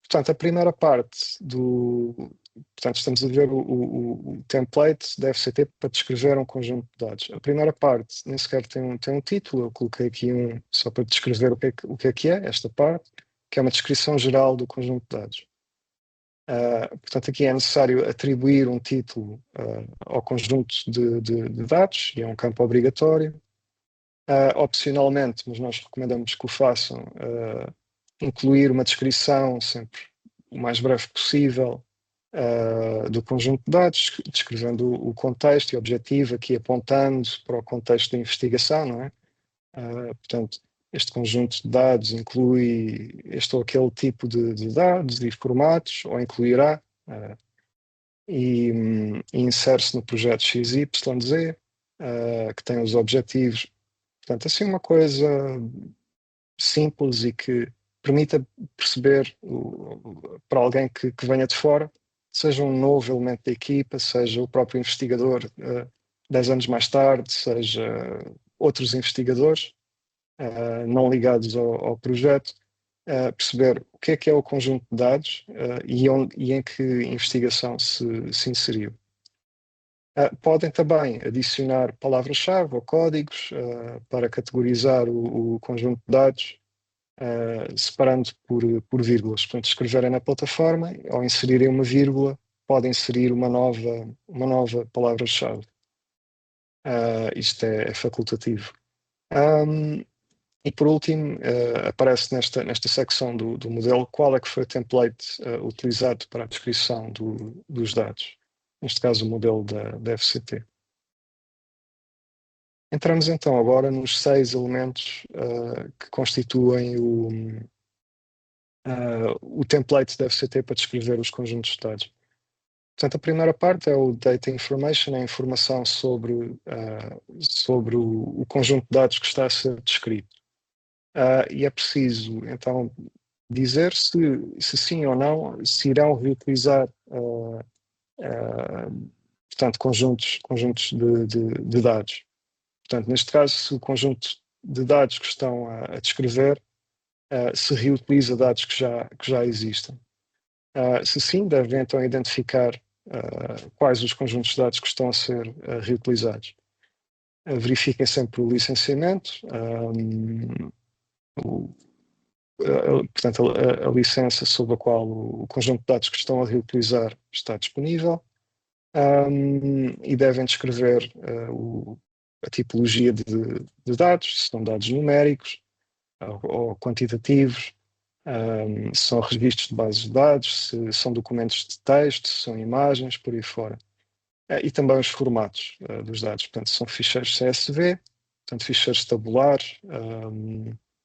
Portanto, a primeira parte portanto, estamos a ver o template da FCT para descrever um conjunto de dados. A primeira parte nem sequer tem um título, eu coloquei aqui só para descrever o que é esta parte, que é uma descrição geral do conjunto de dados. Portanto, aqui é necessário atribuir um título ao conjunto de dados, e é um campo obrigatório. Opcionalmente, mas nós recomendamos que o façam, incluir uma descrição sempre o mais breve possível do conjunto de dados, descrevendo o contexto e o objetivo, aqui apontando para o contexto da investigação, não é? Portanto, este conjunto de dados inclui este ou aquele tipo de dados e formatos, ou incluirá, e insere-se no projeto XYZ, que tem os objetivos. Portanto, assim uma coisa simples e que permita perceber para alguém que venha de fora, seja um novo elemento da equipa, seja o próprio investigador 10 anos mais tarde, seja outros investigadores não ligados ao projeto, perceber o que é o conjunto de dados e em que investigação se inseriu. Podem também adicionar palavras-chave ou códigos para categorizar o conjunto de dados, separando por vírgulas. Portanto, escreverem na plataforma, ao inserirem uma vírgula, podem inserir uma nova palavra-chave. Isto é facultativo. E por último, aparece nesta secção do modelo qual é que foi o template utilizado para a descrição dos dados. Neste caso, o modelo da FCT. Entramos então agora nos 6 elementos que constituem o template da FCT para descrever os conjuntos de dados. Portanto, a primeira parte é o Data Information, é a informação sobre o conjunto de dados que está a ser descrito. E é preciso, então, dizer se sim ou não se irão reutilizar portanto, conjuntos de dados. Portanto, neste caso, se o conjunto de dados que estão a descrever se reutiliza dados que já existem. Se sim, devem então identificar quais os conjuntos de dados que estão a ser reutilizados. Verifiquem sempre o licenciamento, portanto, a licença sob a qual o conjunto de dados que estão a reutilizar está disponível, e devem descrever a tipologia de dados, se são dados numéricos ou quantitativos, se são registros de bases de dados, se são documentos de texto, se são imagens, por aí fora. E também os formatos dos dados, portanto, são ficheiros CSV, portanto, ficheiros tabulares,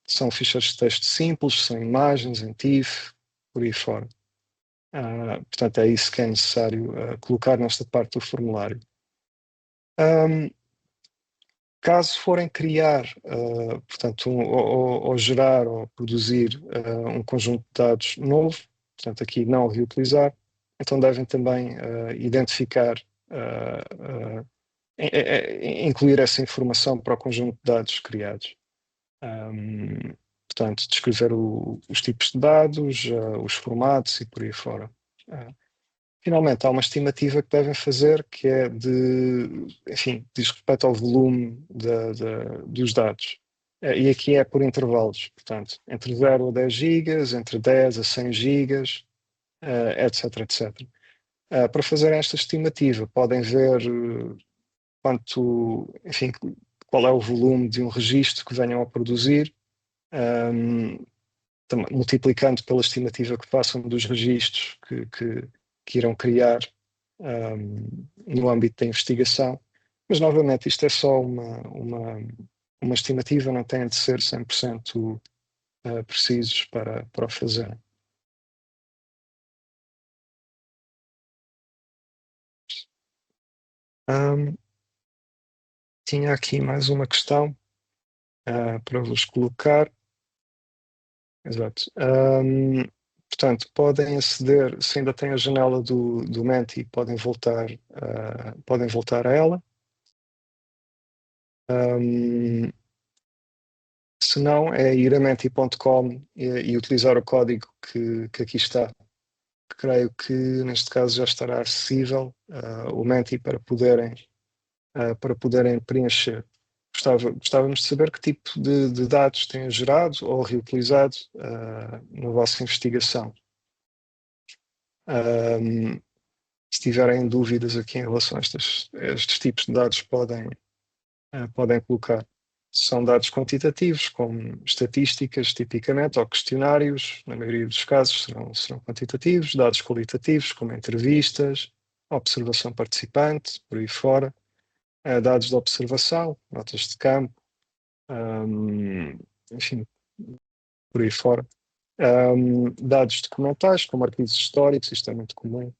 são ficheiros de texto simples, são imagens em TIFF, por aí fora. Portanto, é isso que é necessário colocar nesta parte do formulário. Caso forem criar, portanto, ou gerar ou produzir um conjunto de dados novo, portanto, aqui não reutilizar, então devem também identificar, incluir essa informação para o conjunto de dados criados. Portanto, descrever os tipos de dados, os formatos e por aí fora. Finalmente, há uma estimativa que devem fazer que é enfim, diz respeito ao volume dos dados. E aqui é por intervalos, portanto, entre 0 a 10 gigas, entre 10 a 100 gigas, etc, etc. Para fazer esta estimativa, podem ver enfim, qual é o volume de um registro que venham a produzir, multiplicando pela estimativa que façam dos registros que irão criar no âmbito da investigação. Mas, novamente, isto é só uma estimativa, não tem de ser 100% precisos para o fazer. Tinha aqui mais uma questão para vos colocar. Exato. Portanto, podem aceder, se ainda têm a janela do Menti, podem voltar a ela. Se não, é ir a menti.com e utilizar o código que aqui está. Creio que neste caso já estará acessível o Menti para poderem preencher. Gostávamos de saber que tipo de dados têm gerado ou reutilizado na vossa investigação. Se tiverem dúvidas aqui em relação a estes tipos de dados, podem colocar. São dados quantitativos, como estatísticas, tipicamente, ou questionários, na maioria dos casos serão quantitativos, dados qualitativos, como entrevistas, observação participante, por aí fora, dados de observação, notas de campo, enfim, por aí fora. Dados documentais, como arquivos históricos, isto é muito comum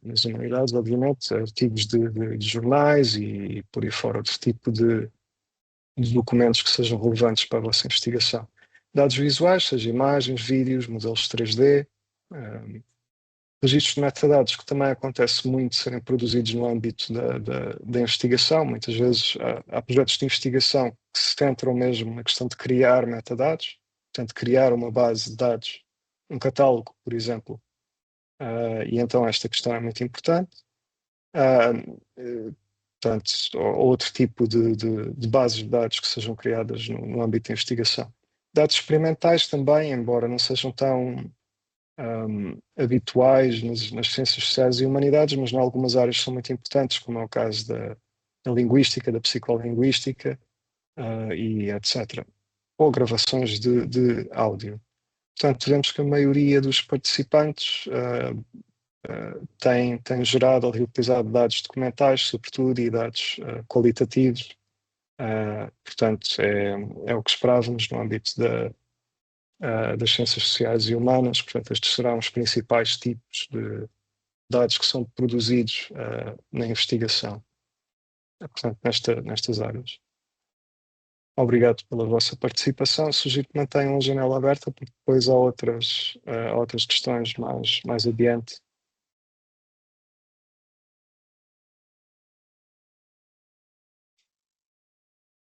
nas humanidades, obviamente, artigos de jornais e por aí fora, outro tipo de documentos que sejam relevantes para a vossa investigação. Dados visuais, seja imagens, vídeos, modelos 3D, registros de metadados, que também acontece muito serem produzidos no âmbito da investigação. Muitas vezes há projetos de investigação que se centram mesmo na questão de criar metadados, portanto, criar uma base de dados, um catálogo, por exemplo, e então esta questão é muito importante. Portanto, outro tipo de bases de dados que sejam criadas no âmbito de investigação. Dados experimentais também, embora não sejam tão habituais nas ciências sociais e humanidades, mas em algumas áreas são muito importantes, como é o caso da linguística, da psicolinguística e etc. Ou gravações de áudio. Portanto, vemos que a maioria dos participantes tem gerado ou reutilizado dados documentais, sobretudo, e dados qualitativos. Portanto, é o que esperávamos no âmbito das ciências sociais e humanas. Portanto, estes serão os principais tipos de dados que são produzidos na investigação, portanto, nestas áreas. Obrigado pela vossa participação. Sugiro que mantenham a janela aberta, porque depois há outras questões mais adiante.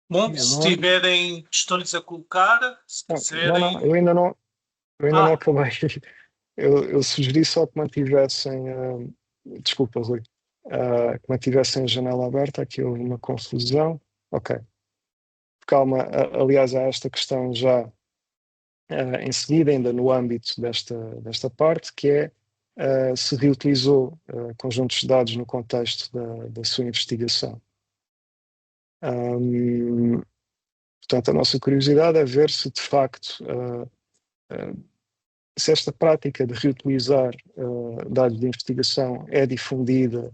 Bom, se tiverem questões a colocar, se quiserem... Não, eu ainda não acabei. Eu sugeri só que mantivessem, desculpa, Rui, que mantivessem a janela aberta, aqui houve uma confusão. Ok. Calma, aliás, há esta questão já em seguida, ainda no âmbito desta parte, que é se reutilizou conjuntos de dados no contexto da sua investigação. Portanto, a nossa curiosidade é ver se, de facto, se esta prática de reutilizar dados de investigação é difundida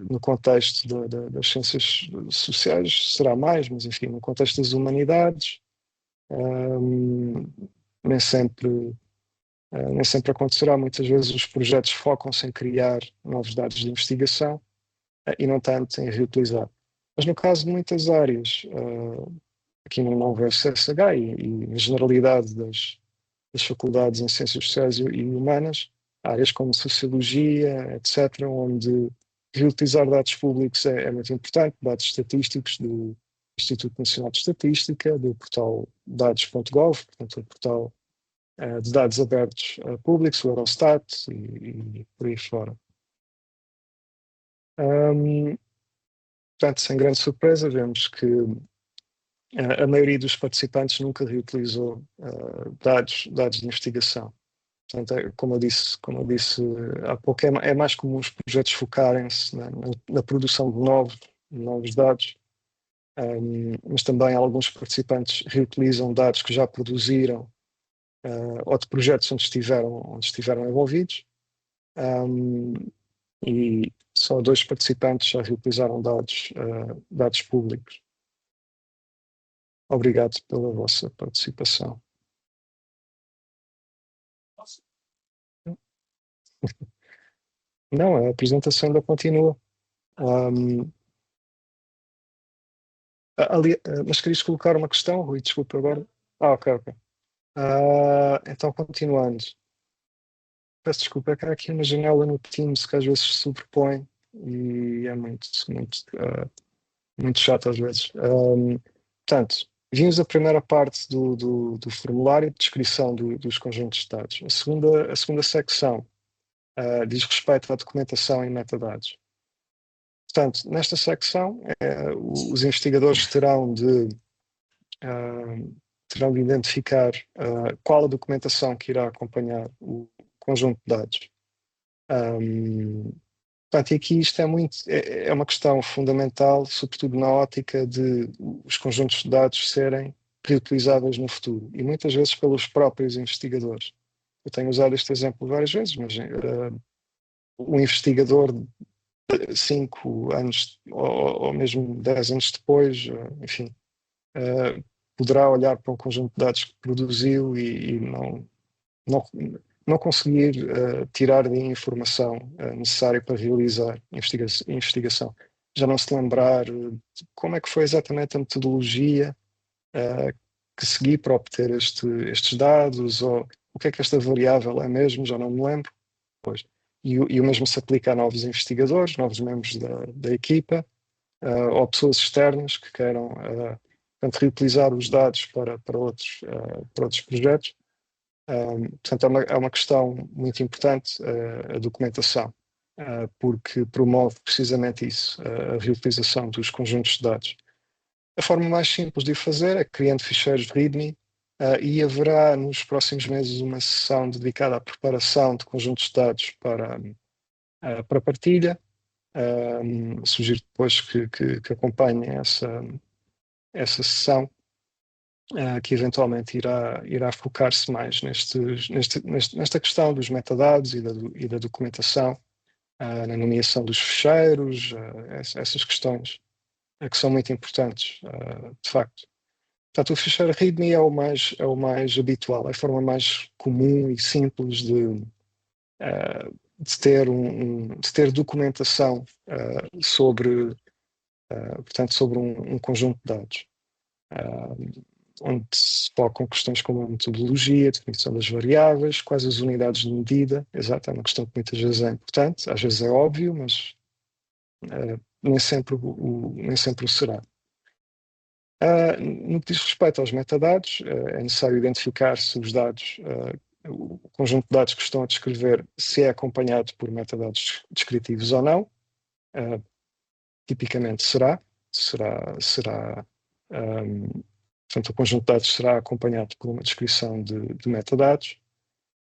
no contexto das ciências sociais, será mais, mas enfim, no contexto das humanidades, nem sempre acontecerá. Muitas vezes os projetos focam-se em criar novos dados de investigação e não tanto em reutilizar. Mas no caso de muitas áreas, aqui no UFCSH e na generalidade das faculdades em ciências sociais e humanas, áreas como sociologia, etc., onde reutilizar dados públicos é muito importante, dados estatísticos do Instituto Nacional de Estatística, do portal dados.gov, portanto, o portal de dados abertos públicos, o Eurostat e por aí fora. Portanto, sem grande surpresa, vemos que a maioria dos participantes nunca reutilizou dados de investigação. Portanto, como eu disse há pouco, é mais comum os projetos focarem-se na produção de novos dados, mas também alguns participantes reutilizam dados que já produziram ou de projetos onde estiveram envolvidos, e só 2 participantes já reutilizaram dados públicos. Obrigado pela vossa participação. Não, a apresentação ainda continua. Mas querias colocar uma questão, Rui? Desculpa agora. Ok. Então, continuando. Peço desculpa, é que há aqui uma janela no Teams que às vezes se sobrepõe e é muito chato às vezes. Portanto, vimos a primeira parte do formulário de descrição dos conjuntos de dados. A segunda secção diz respeito à documentação e metadados. Portanto, nesta secção, os investigadores terão de identificar qual a documentação que irá acompanhar o conjunto de dados. Portanto, e aqui isto é uma questão fundamental, sobretudo na ótica de os conjuntos de dados serem reutilizáveis no futuro, e muitas vezes pelos próprios investigadores. Eu tenho usado este exemplo várias vezes, mas o investigador 5 anos ou mesmo 10 anos depois, enfim, poderá olhar para um conjunto de dados que produziu e não conseguir tirar de informação necessária para realizar investigação. Já não se lembrar de como é que foi exatamente a metodologia que segui para obter estes dados, ou o que é que esta variável é mesmo, já não me lembro. Pois. E o mesmo se aplica a novos investigadores, novos membros da equipa, ou pessoas externas que queiram portanto, reutilizar os dados para outros projetos. Portanto, é uma questão muito importante, a documentação, porque promove precisamente isso, a reutilização dos conjuntos de dados. A forma mais simples de o fazer é criando ficheiros README, e haverá nos próximos meses uma sessão dedicada à preparação de conjuntos de dados para partilha. Sugiro depois que acompanhem essa sessão, que eventualmente irá focar-se mais nesta questão dos metadados e da documentação, na nomeação dos ficheiros, essas questões que são muito importantes, de facto. Portanto, o ficheiro README é o mais habitual, é a forma mais comum e simples de ter documentação sobre um conjunto de dados, onde se focam questões como a metodologia, a definição das variáveis, quais as unidades de medida. Exato, é uma questão que muitas vezes é importante, às vezes é óbvio, mas nem sempre o será. No que diz respeito aos metadados, é necessário identificar se os dados, o conjunto de dados que estão a descrever, se é acompanhado por metadados descritivos ou não. Tipicamente será. Portanto, o conjunto de dados será acompanhado por uma descrição de metadados,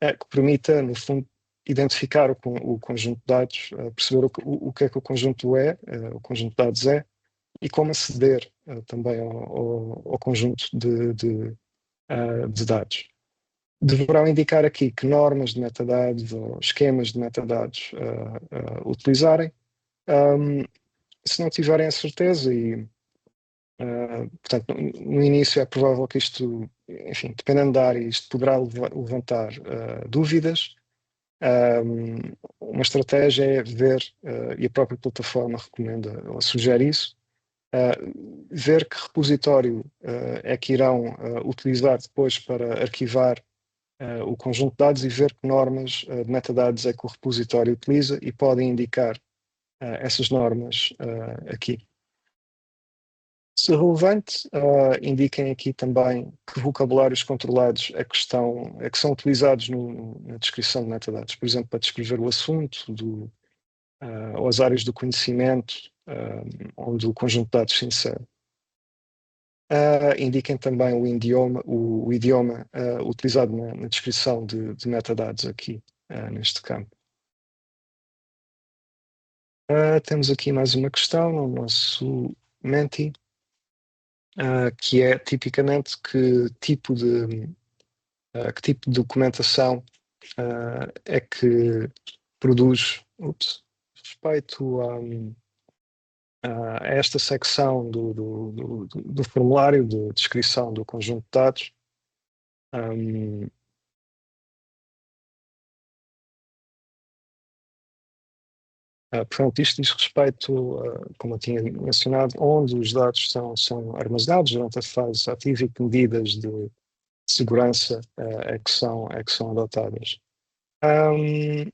que permita, no fundo, identificar o conjunto de dados, perceber o que é que o conjunto de dados é, e como aceder também ao conjunto de dados. Deverão indicar aqui que normas de metadados ou esquemas de metadados utilizarem. Se não tiverem a certeza portanto, no início é provável que isto, enfim, dependendo da área, isto poderá levantar dúvidas. Uma estratégia é ver, e a própria plataforma recomenda ou sugere isso, ver que repositório é que irão utilizar depois para arquivar o conjunto de dados, e ver que normas de metadados é que o repositório utiliza, e podem indicar essas normas aqui. Se relevante, indiquem aqui também que vocabulários controlados é que são utilizados na descrição de metadados, por exemplo, para descrever o assunto, ou as áreas do conhecimento, onde o conjunto de dados se insere. Indiquem também o idioma utilizado na descrição de metadados aqui, neste campo. Temos aqui mais uma questão no nosso Menti, que é tipicamente que tipo de documentação é que produz respeito a esta secção do formulário de descrição do conjunto de dados. Portanto, isto diz respeito, como eu tinha mencionado, onde os dados são armazenados durante a fase ativa e que medidas de segurança é que são adotadas.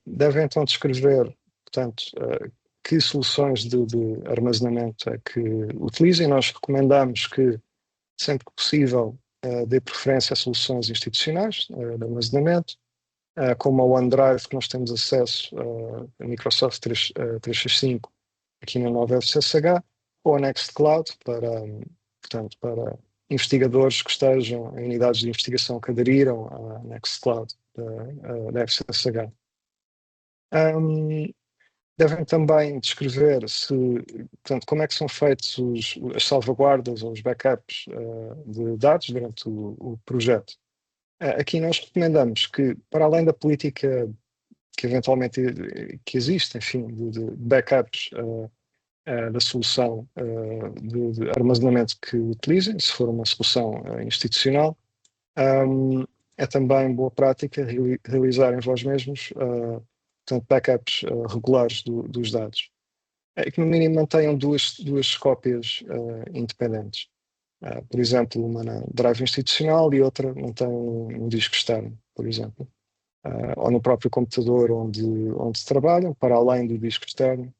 Devem então descrever, portanto, que soluções de armazenamento é que utilizem. Nós recomendamos que, sempre que possível, dê preferência a soluções institucionais de armazenamento, como a OneDrive, que nós temos acesso a Microsoft 365 aqui na nova FCSH, ou a Nextcloud para investigadores que estejam em unidades de investigação que aderiram à Nextcloud. da FCSH. Devem também descrever portanto, como é que são feitos as salvaguardas ou os backups de dados durante o projeto. Aqui nós recomendamos que, para além da política que eventualmente que existe, enfim, de backups da solução de armazenamento que utilizem, se for uma solução institucional, é também boa prática realizarem vós mesmos portanto, backups regulares dos dados. É que no mínimo mantenham duas cópias independentes. Por exemplo, uma na drive institucional e outra mantém um disco externo, por exemplo. Ou no próprio computador onde trabalham, para além do disco externo.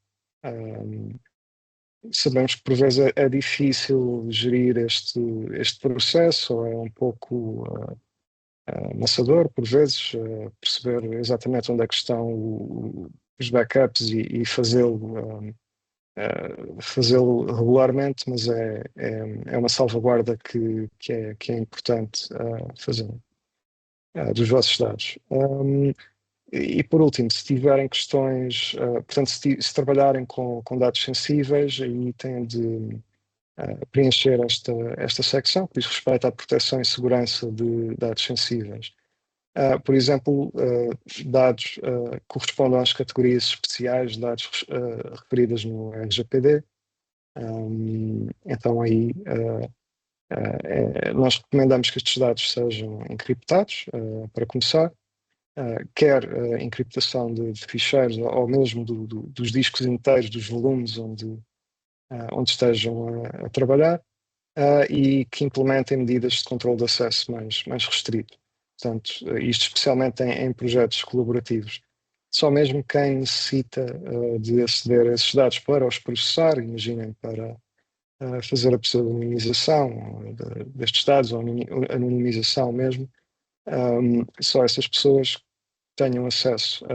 Sabemos que por vezes é difícil gerir este processo, ou é um pouco amassador, por vezes, perceber exatamente onde é que estão os backups e fazê-lo regularmente, mas é uma salvaguarda que é importante fazer dos vossos dados. E por último, se tiverem questões, portanto, se trabalharem com dados sensíveis, aí têm de preencher esta secção que diz respeito à proteção e segurança de dados sensíveis. Por exemplo, dados correspondem às categorias especiais de dados referidas no RGPD. Então aí nós recomendamos que estes dados sejam encriptados, para começar, quer a encriptação de ficheiros ou mesmo dos discos inteiros, dos volumes onde estejam a trabalhar, e que implementem medidas de controle de acesso mais restrito. Portanto, isto especialmente em projetos colaborativos. Só mesmo quem necessita de aceder a esses dados para os processar, imaginem, para fazer a pseudonimização destes dados, ou anonimização mesmo, só essas pessoas tenham acesso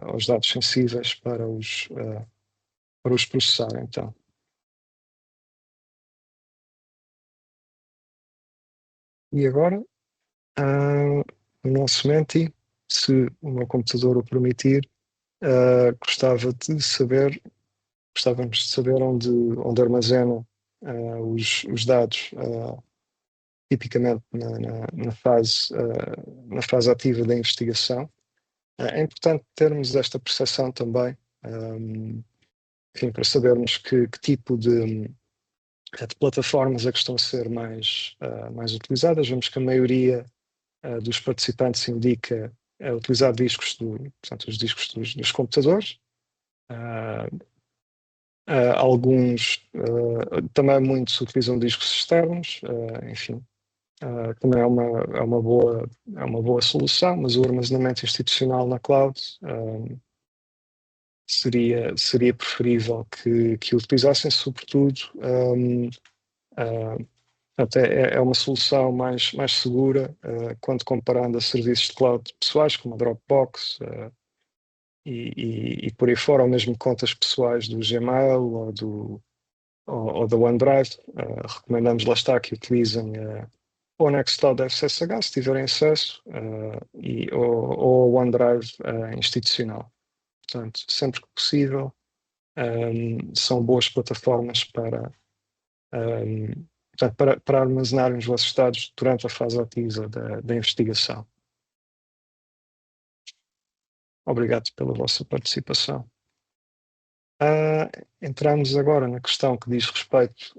aos dados sensíveis para os processar, então. E agora, o nosso Menti, se o meu computador o permitir, gostávamos de saber onde armazena os dados, tipicamente na fase ativa da investigação. É importante termos esta percepção também, enfim, para sabermos que tipo de plataformas é que estão a ser mais utilizadas. Vemos que a maioria dos participantes indica utilizar portanto, os discos dos computadores. Alguns também muitos utilizam discos externos, enfim. Também é uma boa solução, mas o armazenamento institucional na cloud seria preferível que utilizassem, sobretudo. Portanto, é uma solução mais segura quando comparando a serviços de cloud pessoais, como a Dropbox e por aí fora, ou mesmo contas pessoais do Gmail ou do OneDrive. Recomendamos, lá está, que utilizem ou a Nextcloud FCSH, se tiverem acesso, ou o OneDrive institucional. Portanto, sempre que possível, são boas plataformas para armazenarem os vossos dados durante a fase ativa da investigação. Obrigado pela vossa participação. Entramos agora na questão que diz respeito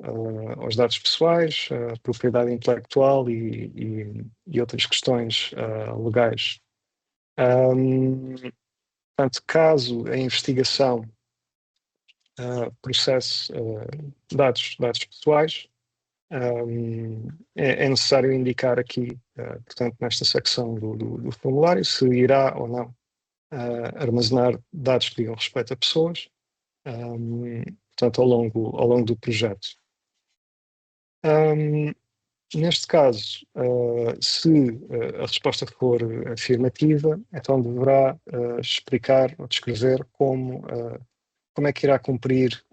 aos dados pessoais, propriedade intelectual e outras questões legais. Portanto, caso a investigação processe dados pessoais, é necessário indicar aqui, portanto, nesta secção do formulário, se irá ou não armazenar dados que digam respeito a pessoas, portanto, ao longo do projeto. Neste caso, se a resposta for afirmativa, então deverá explicar ou descrever como é que irá cumprir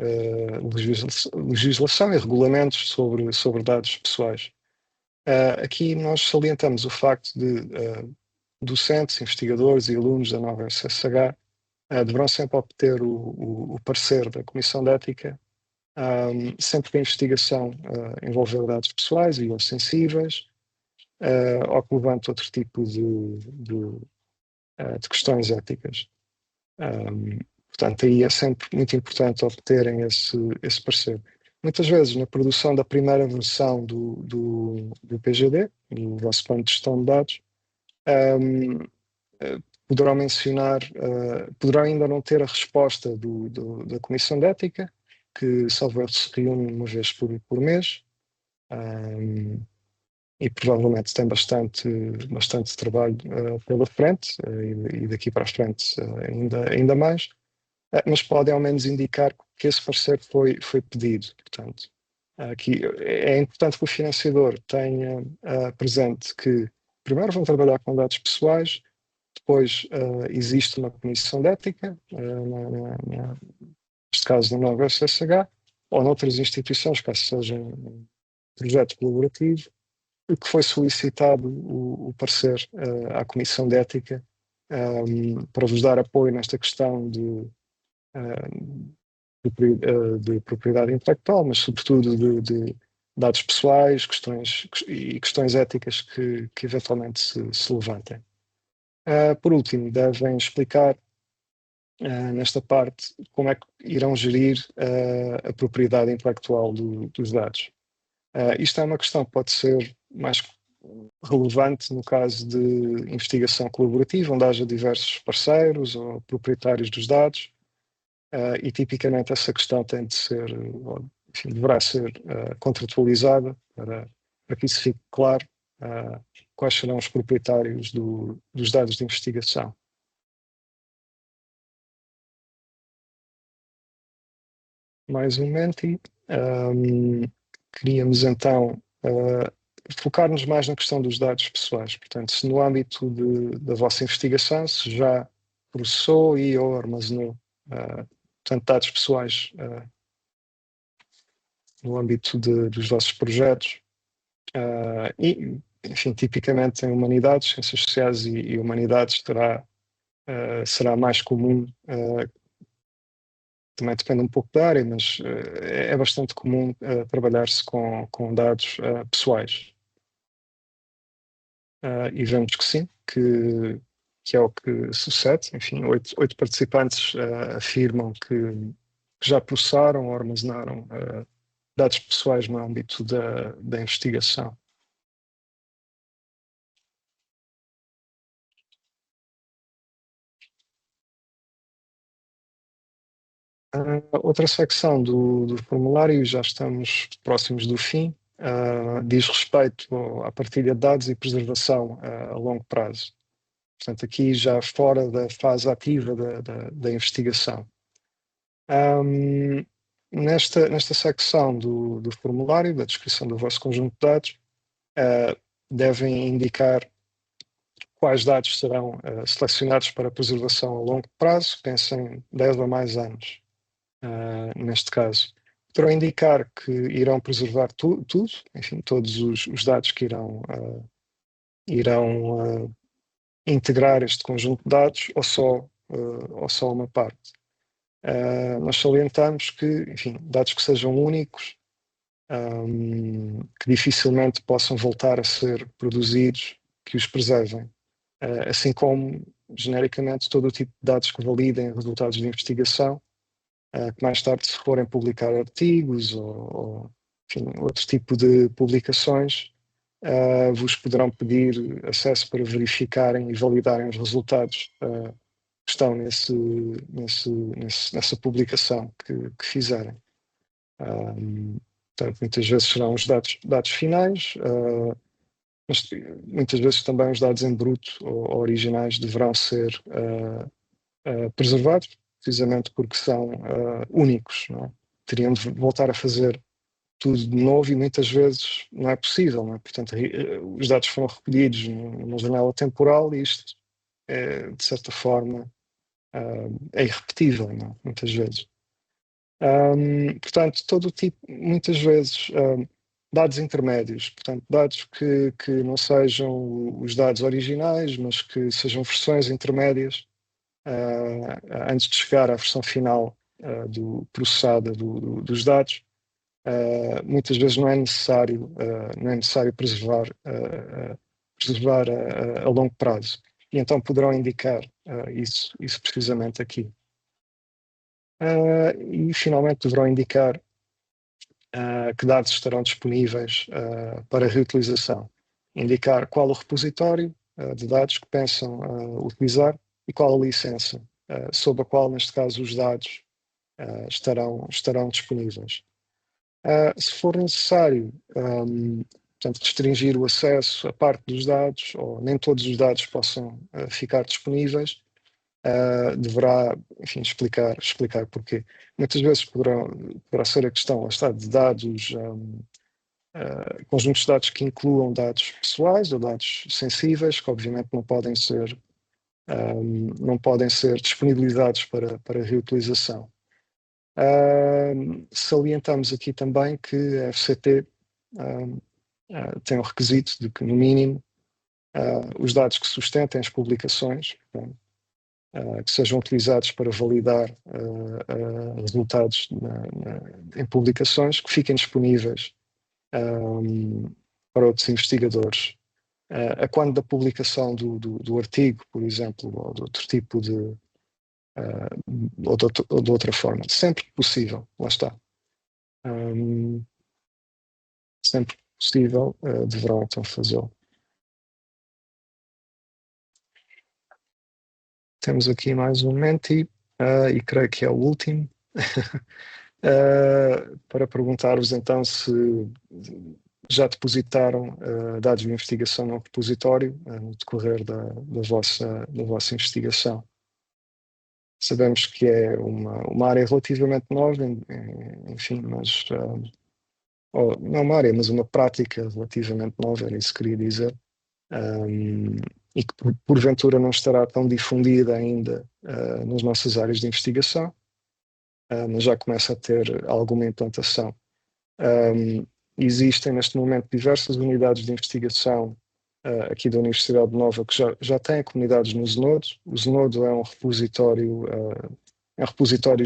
legislação e regulamentos sobre dados pessoais. Aqui nós salientamos o facto de docentes, investigadores e alunos da nova SSH deverão sempre obter o parecer da Comissão de Ética sempre que a investigação envolver dados pessoais e ou sensíveis, ou que levante outro tipo de questões éticas. Portanto, aí é sempre muito importante obterem esse parecer. Muitas vezes, na produção da primeira versão do PGD, do vosso plano de gestão de dados, poderão mencionar, poderão ainda não ter a resposta da Comissão de Ética, que salvo erro se reúne uma vez por mês, e provavelmente tem bastante trabalho pela frente, e daqui para a frente ainda mais, mas podem ao menos indicar que esse parecer foi pedido. Portanto, aqui é importante que o financiador tenha presente que primeiro vão trabalhar com dados pessoais, depois existe uma comissão de ética, neste caso na nova SSH, ou noutras instituições, caso seja um projeto colaborativo, e que foi solicitado o parecer à comissão de ética para vos dar apoio nesta questão de propriedade intelectual, mas sobretudo de dados pessoais, questões éticas que eventualmente se levantem. Por último, devem explicar nesta parte como é que irão gerir a propriedade intelectual dos dados. Isto é uma questão que pode ser mais relevante no caso de investigação colaborativa, onde haja diversos parceiros ou proprietários dos dados, e tipicamente essa questão tem de ser, enfim, deverá ser contratualizada para que isso fique claro quais serão os proprietários dos dados de investigação. Mais um momento. Queríamos então focar-nos mais na questão dos dados pessoais. Portanto, se no âmbito da vossa investigação se já processou e ou armazenou portanto, dados pessoais no âmbito dos vossos projetos, e, enfim, tipicamente em humanidades, ciências sociais e humanidades será mais comum, também depende um pouco da área, mas é bastante comum trabalhar-se com dados pessoais. E vemos que sim, que é o que sucede. Enfim, 8 participantes afirmam que já processaram ou armazenaram dados pessoais no âmbito da investigação. Outra secção do formulário, já estamos próximos do fim, diz respeito à partilha de dados e preservação a longo prazo. Portanto, aqui já fora da fase ativa da investigação. Nesta secção do formulário, da descrição do vosso conjunto de dados, devem indicar quais dados serão selecionados para preservação a longo prazo, pensem 10 ou mais anos. Neste caso, poderão indicar que irão preservar tudo, enfim, todos os dados que irão integrar este conjunto de dados ou só uma parte. Nós salientamos que, enfim, dados que sejam únicos, que dificilmente possam voltar a ser produzidos, que os preservem. Assim como, genericamente, todo o tipo de dados que validem resultados de investigação, que mais tarde, se forem publicar artigos ou enfim, outro tipo de publicações, vos poderão pedir acesso para verificarem e validarem os resultados que estão nessa publicação que fizerem. Portanto, muitas vezes serão os dados finais, mas muitas vezes também os dados em bruto ou originais deverão ser preservados, precisamente porque são únicos. Não é? Teriam de voltar a fazer tudo de novo e muitas vezes não é possível. Não é? Portanto, os dados foram recolhidos numa janela temporal e isto, de certa forma, é irrepetível, não é? Muitas vezes. Portanto, todo o tipo, muitas vezes, dados intermédios, portanto, dados que não sejam os dados originais, mas que sejam versões intermédias antes de chegar à versão final processada dos dados. Muitas vezes não é necessário preservar a longo prazo. E então poderão indicar isso precisamente aqui. E finalmente deverão indicar que dados estarão disponíveis para reutilização. Indicar qual o repositório de dados que pensam utilizar e qual a licença sob a qual, neste caso, os dados estarão disponíveis. Se for necessário, portanto, restringir o acesso a parte dos dados, ou nem todos os dados possam ficar disponíveis, deverá, enfim, explicar porquê. Muitas vezes poderá ser a questão, está, de dados, conjuntos de dados que incluam dados pessoais ou dados sensíveis, que obviamente não podem ser disponibilizados para reutilização. Salientamos aqui também que a FCT tem o requisito de que, no mínimo, os dados que sustentem as publicações, que sejam utilizados para validar resultados em publicações, que fiquem disponíveis para outros investigadores. A quando da publicação do artigo, por exemplo, ou de outro tipo ou de outra forma. Sempre que possível, lá está. Sempre que possível, deverão então fazê-lo. Temos aqui mais um Menti, e creio que é o último, para perguntar-vos então se já depositaram dados de investigação no repositório no decorrer da vossa investigação. Sabemos que é uma área relativamente nova, enfim, mas não uma área, mas uma prática relativamente nova, era isso que queria dizer, e que porventura não estará tão difundida ainda nas nossas áreas de investigação, mas já começa a ter alguma implantação. Existem neste momento diversas unidades de investigação aqui da Universidade Nova que já têm comunidades no Zenodo. O Zenodo é um repositório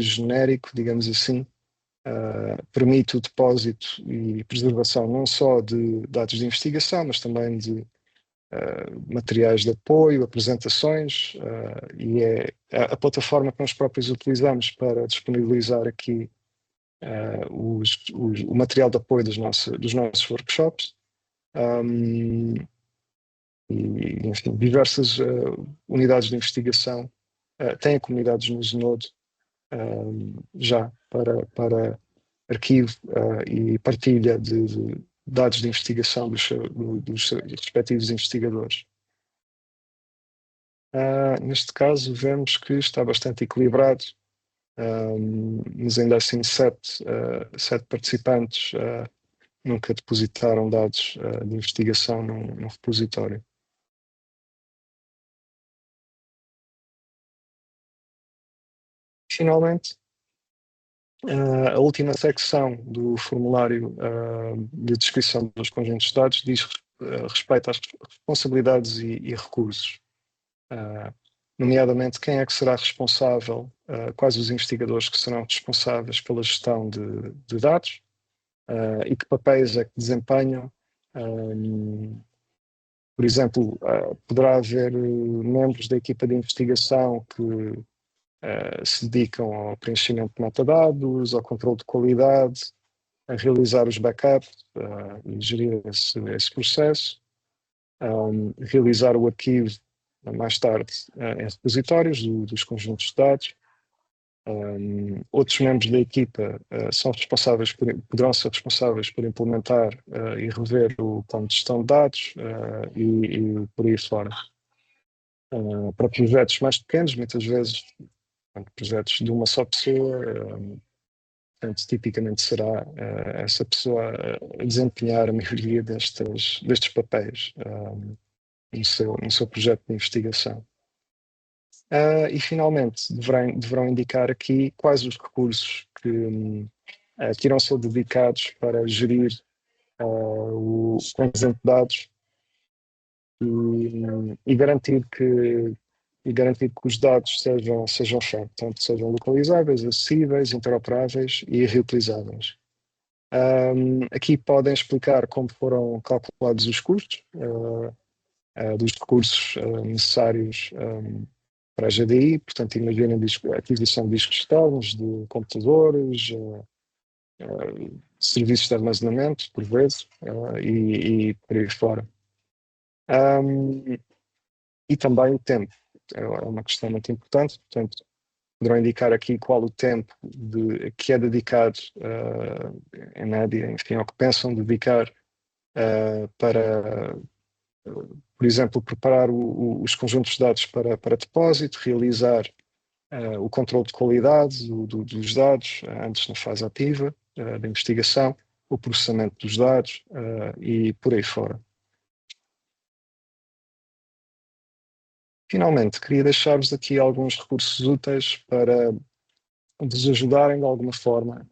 genérico, digamos assim, permite o depósito e preservação não só de dados de investigação, mas também de materiais de apoio, apresentações, e é a plataforma que nós próprios utilizamos para disponibilizar aqui o material de apoio dos nossos workshops. E, enfim, diversas unidades de investigação têm comunidades no Zenodo já para arquivo e partilha de dados de investigação dos respectivos investigadores. Neste caso, vemos que está bastante equilibrado, mas ainda assim 7 participantes nunca depositaram dados de investigação num repositório. Finalmente, a última secção do formulário de descrição dos conjuntos de dados diz respeito às responsabilidades e recursos, nomeadamente quem é que será responsável, quais os investigadores que serão responsáveis pela gestão de dados e que papéis é que desempenham. Por exemplo, poderá haver membros da equipa de investigação que se dedicam ao preenchimento de metadados, ao controle de qualidade, a realizar os backups e gerir esse processo, realizar o arquivo mais tarde em repositórios dos conjuntos de dados. Outros membros da equipa poderão ser responsáveis por implementar e rever o plano de gestão de dados e por aí fora. Para projetos mais pequenos, muitas vezes projetos de uma só pessoa, portanto, tipicamente será essa pessoa a desempenhar a maioria destes papéis no seu projeto de investigação. E, finalmente, deverão indicar aqui quais os recursos que irão ser dedicados para gerir o conjunto de dados e garantir que os dados sejam FAIR, portanto, sejam localizáveis, acessíveis, interoperáveis e reutilizáveis. Aqui podem explicar como foram calculados os custos dos recursos necessários para a GDI, portanto, imaginem a aquisição de discos externos, de computadores, serviços de armazenamento, por vezes, e por aí fora. E também o tempo, é uma questão muito importante, portanto, poderão indicar aqui qual o tempo que é dedicado, em média, enfim, ao que pensam dedicar para, por exemplo, preparar os conjuntos de dados para depósito, realizar o controle de qualidade dos dados antes na fase ativa da investigação, o processamento dos dados e por aí fora. Finalmente, queria deixar-vos aqui alguns recursos úteis para vos ajudarem de alguma forma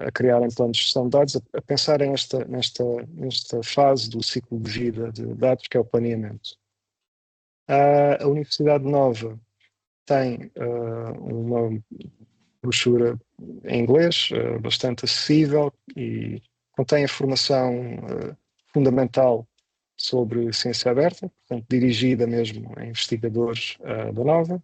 a criarem planos de gestão de dados, a pensarem nesta fase do ciclo de vida de dados, que é o planeamento. A Universidade Nova tem uma brochura em inglês bastante acessível e contém a formação fundamental sobre ciência aberta, portanto dirigida mesmo a investigadores da Nova.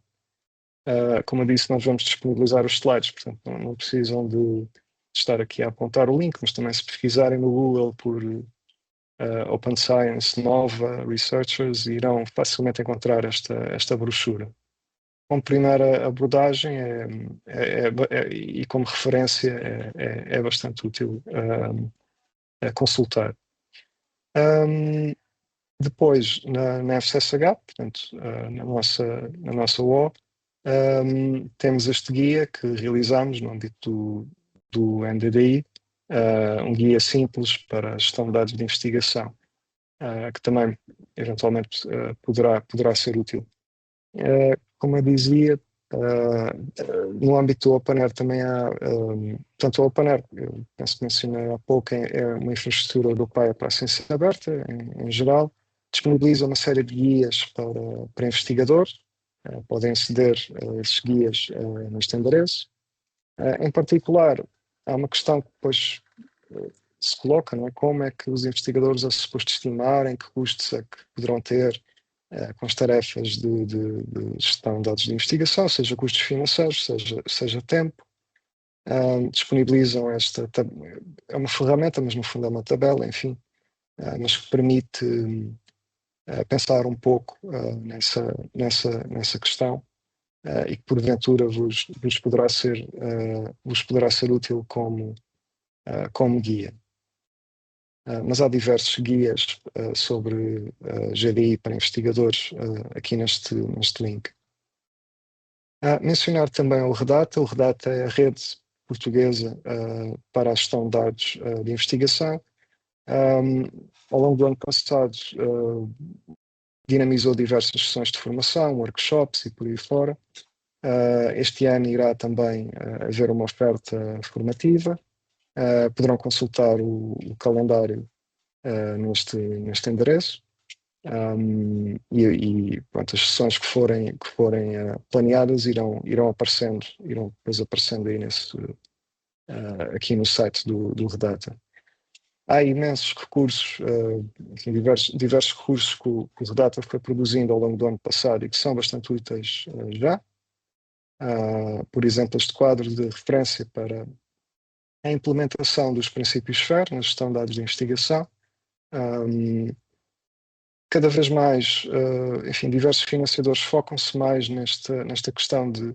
Como eu disse, nós vamos disponibilizar os slides, portanto não precisam de estar aqui a apontar o link, mas também se pesquisarem no Google por Open Science Nova Researchers irão facilmente encontrar esta brochura. Como primeira abordagem e como referência é bastante útil consultar. Depois, na FCSH, portanto, na nossa UO, temos este guia que realizamos no âmbito do NDDI, um guia simples para a gestão de dados de investigação, que também, eventualmente, poderá ser útil. Como eu dizia, no âmbito do OpenAIRE também há, portanto, o OpenAIRE, eu penso que mencionei há pouco, é uma infraestrutura europeia para a ciência aberta, em geral, disponibiliza uma série de guias para investigadores, podem aceder a esses guias neste endereço. Em particular, há uma questão que depois se coloca, não é? Como é que os investigadores é suposto estimarem que custos é que poderão ter com as tarefas de gestão de dados de investigação, seja custos financeiros, seja tempo. Disponibilizam é uma ferramenta, mas no fundo é uma tabela, enfim, mas que permite pensar um pouco nessa questão e que porventura vos poderá ser útil como guia. Mas há diversos guias sobre GDI para investigadores aqui neste link. Mencionar também o Redata. O Redata é a rede portuguesa para a gestão de dados de investigação. Ao longo do ano passado, dinamizou diversas sessões de formação, workshops e por aí fora. Este ano irá também haver uma oferta formativa. Poderão consultar o calendário neste endereço e pronto, as sessões que forem planeadas irão depois aparecendo aí aqui no site do Redata. Há imensos recursos, diversos recursos que o Redata foi produzindo ao longo do ano passado e que são bastante úteis já. Por exemplo, este quadro de referência para a implementação dos princípios FAIR na gestão de dados de investigação. Cada vez mais, enfim, diversos financiadores focam-se mais nesta questão de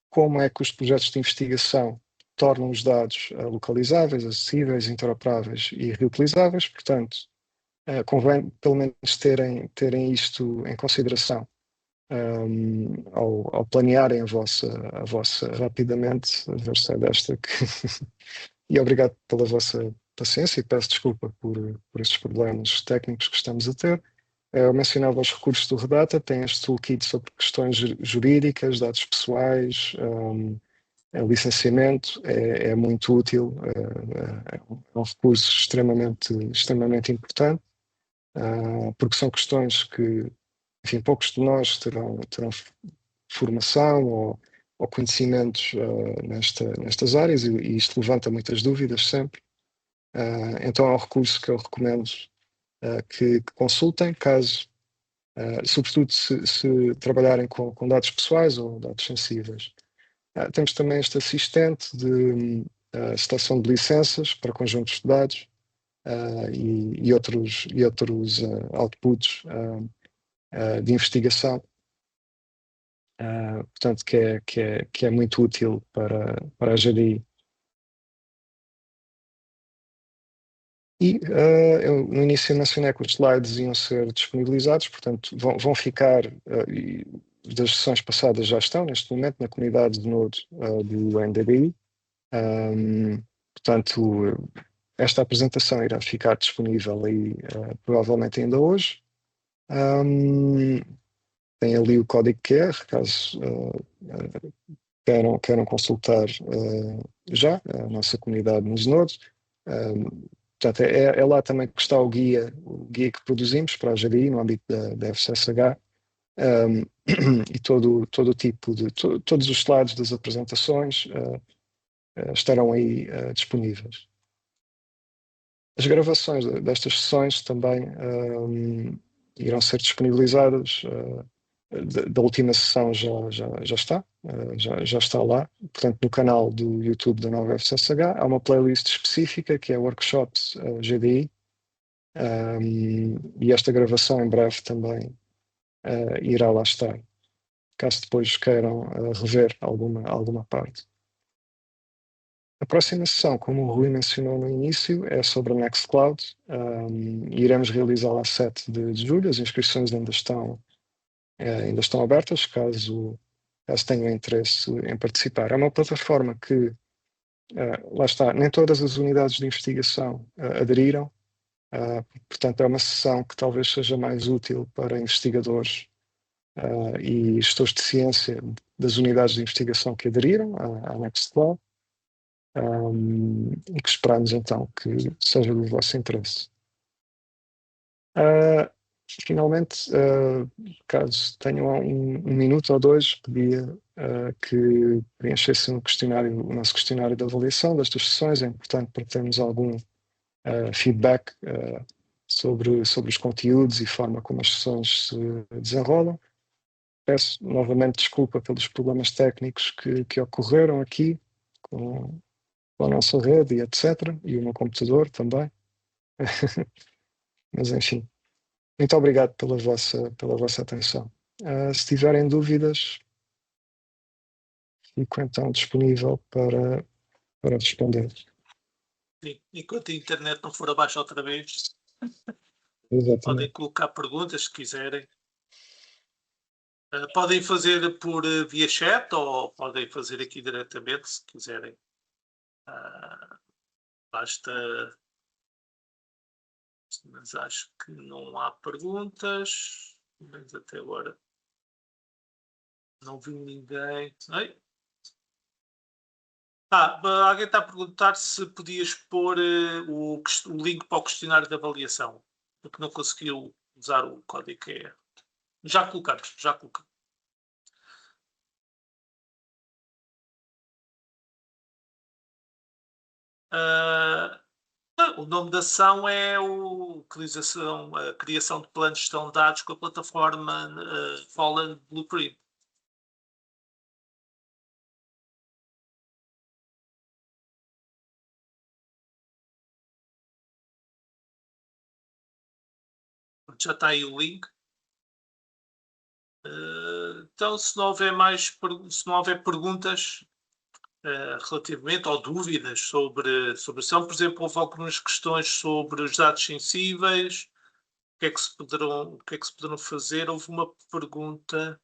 como é que os projetos de investigação tornam os dados localizáveis, acessíveis, interoperáveis e reutilizáveis. Portanto, convém pelo menos terem isto em consideração ao planearem a vossa rapidamente, a ver se é desta que... E obrigado pela vossa paciência e peço desculpa por estes problemas técnicos que estamos a ter. Eu mencionava os recursos do Redata, tem este toolkit sobre questões jurídicas, dados pessoais, licenciamento é muito útil, é um recurso extremamente importante, porque são questões que, enfim, poucos de nós terão formação ou conhecimentos nestas áreas, e isto levanta muitas dúvidas sempre. Então é um recurso que eu recomendo que consultem, caso, sobretudo se trabalharem com dados pessoais ou dados sensíveis. Temos também este assistente de seleção de licenças para conjuntos de dados e outros outputs de investigação, portanto, que é muito útil para a GDI. E eu no início mencionei que os slides iam ser disponibilizados, portanto vão ficar, e das sessões passadas já estão neste momento na comunidade de Node do NDBI. Portanto, esta apresentação irá ficar disponível aí provavelmente ainda hoje. Tem ali o código QR, caso queiram consultar já a nossa comunidade nos nodes. Portanto, é lá também que está o guia que produzimos para a GDI no âmbito da FCSH, e todo o tipo de todos os slides das apresentações estarão aí disponíveis. As gravações destas sessões também irão ser disponibilizadas. Da última sessão já está lá, portanto no canal do YouTube da Nova FCSH há uma playlist específica que é Workshops GDI, e esta gravação em breve também irá lá estar, caso depois queiram rever alguma parte. A próxima sessão, como o Rui mencionou no início, é sobre a Nextcloud, e iremos realizá-la a 7 de julho. As inscrições ainda estão abertas, caso tenham interesse em participar. É uma plataforma que, lá está, nem todas as unidades de investigação aderiram, portanto é uma sessão que talvez seja mais útil para investigadores e gestores de ciência das unidades de investigação que aderiram à Nextcloud, e que esperamos então que seja do vosso interesse. Finalmente, caso tenham um minuto ou dois, pedia que preenchessem o nosso questionário de avaliação destas sessões. É importante para termos algum feedback sobre os conteúdos e forma como as sessões se desenrolam. Peço novamente desculpa pelos problemas técnicos que ocorreram aqui com a nossa rede e etc. E o meu computador também. Mas enfim. Muito obrigado pela vossa atenção. Se tiverem dúvidas, fico então disponível para responder. Sim. Enquanto a internet não for abaixo outra vez, Exatamente. podem colocar perguntas se quiserem. Podem fazer por via chat ou podem fazer aqui diretamente se quiserem. Basta. Mas acho que não há perguntas. Mas até agora não vi ninguém. Alguém está a perguntar se podias pôr o link para o questionário de avaliação, porque não conseguiu usar o código QR. Já colocamos. O nome da ação é a criação de planos de gestão de dados com a plataforma Fallen Blueprint. Já está aí o link. Então, se não houver perguntas relativamente ou dúvidas sobre a ação, por exemplo, houve algumas questões sobre os dados sensíveis, o que é que se poderão fazer. Houve uma pergunta,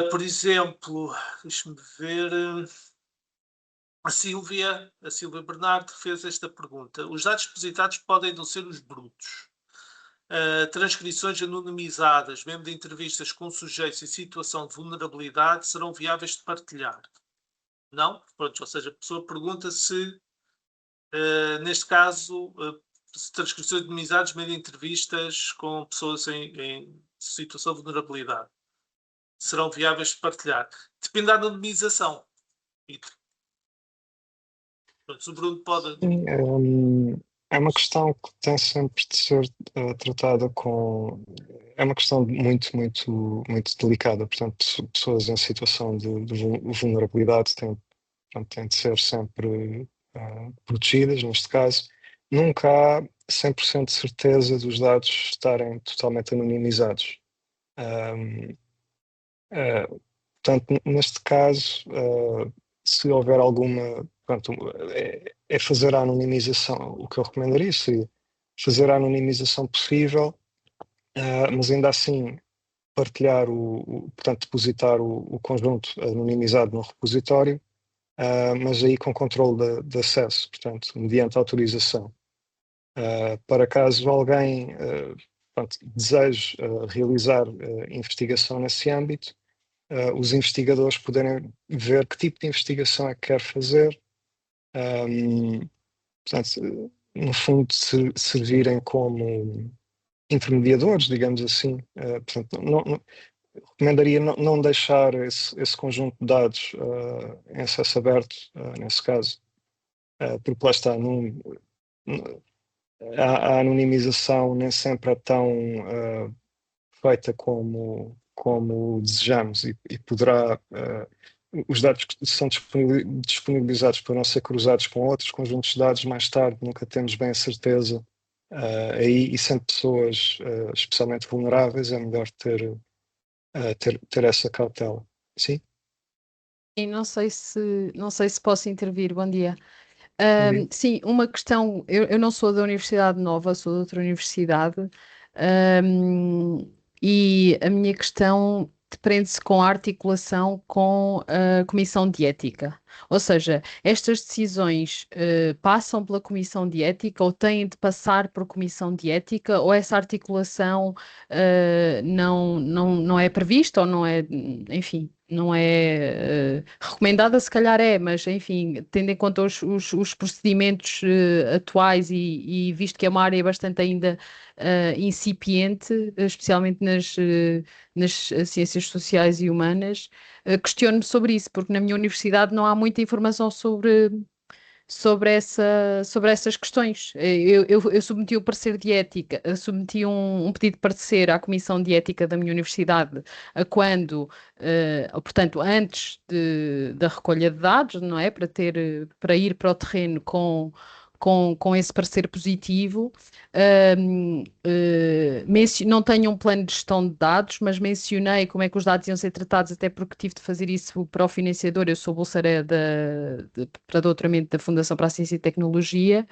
por exemplo, deixe-me ver, a Silvia Bernardo fez esta pergunta: os dados depositados podem não ser os brutos. Transcrições anonimizadas, mesmo de entrevistas com sujeitos em situação de vulnerabilidade, serão viáveis de partilhar. Não? Pronto, ou seja, a pessoa pergunta se, neste caso, transcrições de amizades, meio de entrevistas com pessoas em situação de vulnerabilidade serão viáveis de partilhar. Depende da anonimização. E, pronto, se o Bruno pode. Sim, é uma questão que tem sempre de ser tratada com. É uma questão muito, muito, muito delicada. Portanto, pessoas em situação de vulnerabilidade têm, portanto, têm de ser sempre protegidas, neste caso. Nunca há 100% de certeza dos dados estarem totalmente anonimizados. Um, Portanto, neste caso, se houver alguma. Portanto, é fazer a anonimização. O que eu recomendaria seria fazer a anonimização possível, mas ainda assim partilhar portanto, depositar o conjunto anonimizado no repositório, mas aí com controle de acesso, portanto, mediante autorização. Para caso alguém portanto, deseje realizar investigação nesse âmbito, os investigadores poderem ver que tipo de investigação é que quer fazer, portanto, no fundo, servirem como intermediadores, digamos assim. Portanto, recomendaria não deixar esse conjunto de dados em acesso aberto, nesse caso, porque lá está, a anonimização nem sempre é tão feita como desejamos e poderá. Os dados que são disponibilizados poderão ser cruzados com outros conjuntos de dados mais tarde, nunca temos bem a certeza. Aí, e sendo pessoas especialmente vulneráveis, é melhor ter essa cautela. Sim? E não sei se posso intervir. Bom dia. Bom dia. Sim, uma questão. Eu não sou da Universidade Nova, sou de outra universidade. E a minha questão prende-se com a articulação com a Comissão de Ética. Ou seja, estas decisões passam pela Comissão de Ética ou têm de passar por Comissão de Ética, ou essa articulação não é prevista ou não é, enfim, não é recomendada, se calhar é, mas enfim, tendo em conta os procedimentos atuais e visto que é uma área bastante ainda incipiente, especialmente nas ciências sociais e humanas, questiono-me sobre isso, porque na minha universidade não há muita informação sobre essas questões. Eu submeti o parecer de ética, submeti um pedido de parecer à Comissão de Ética da minha universidade, portanto, antes da recolha de dados, não é? Para ir para o terreno com esse parecer positivo. Não tenho um plano de gestão de dados, mas mencionei como é que os dados iam ser tratados, até porque tive de fazer isso para o financiador. Eu sou bolsaré para doutoramento da Fundação para a Ciência e Tecnologia,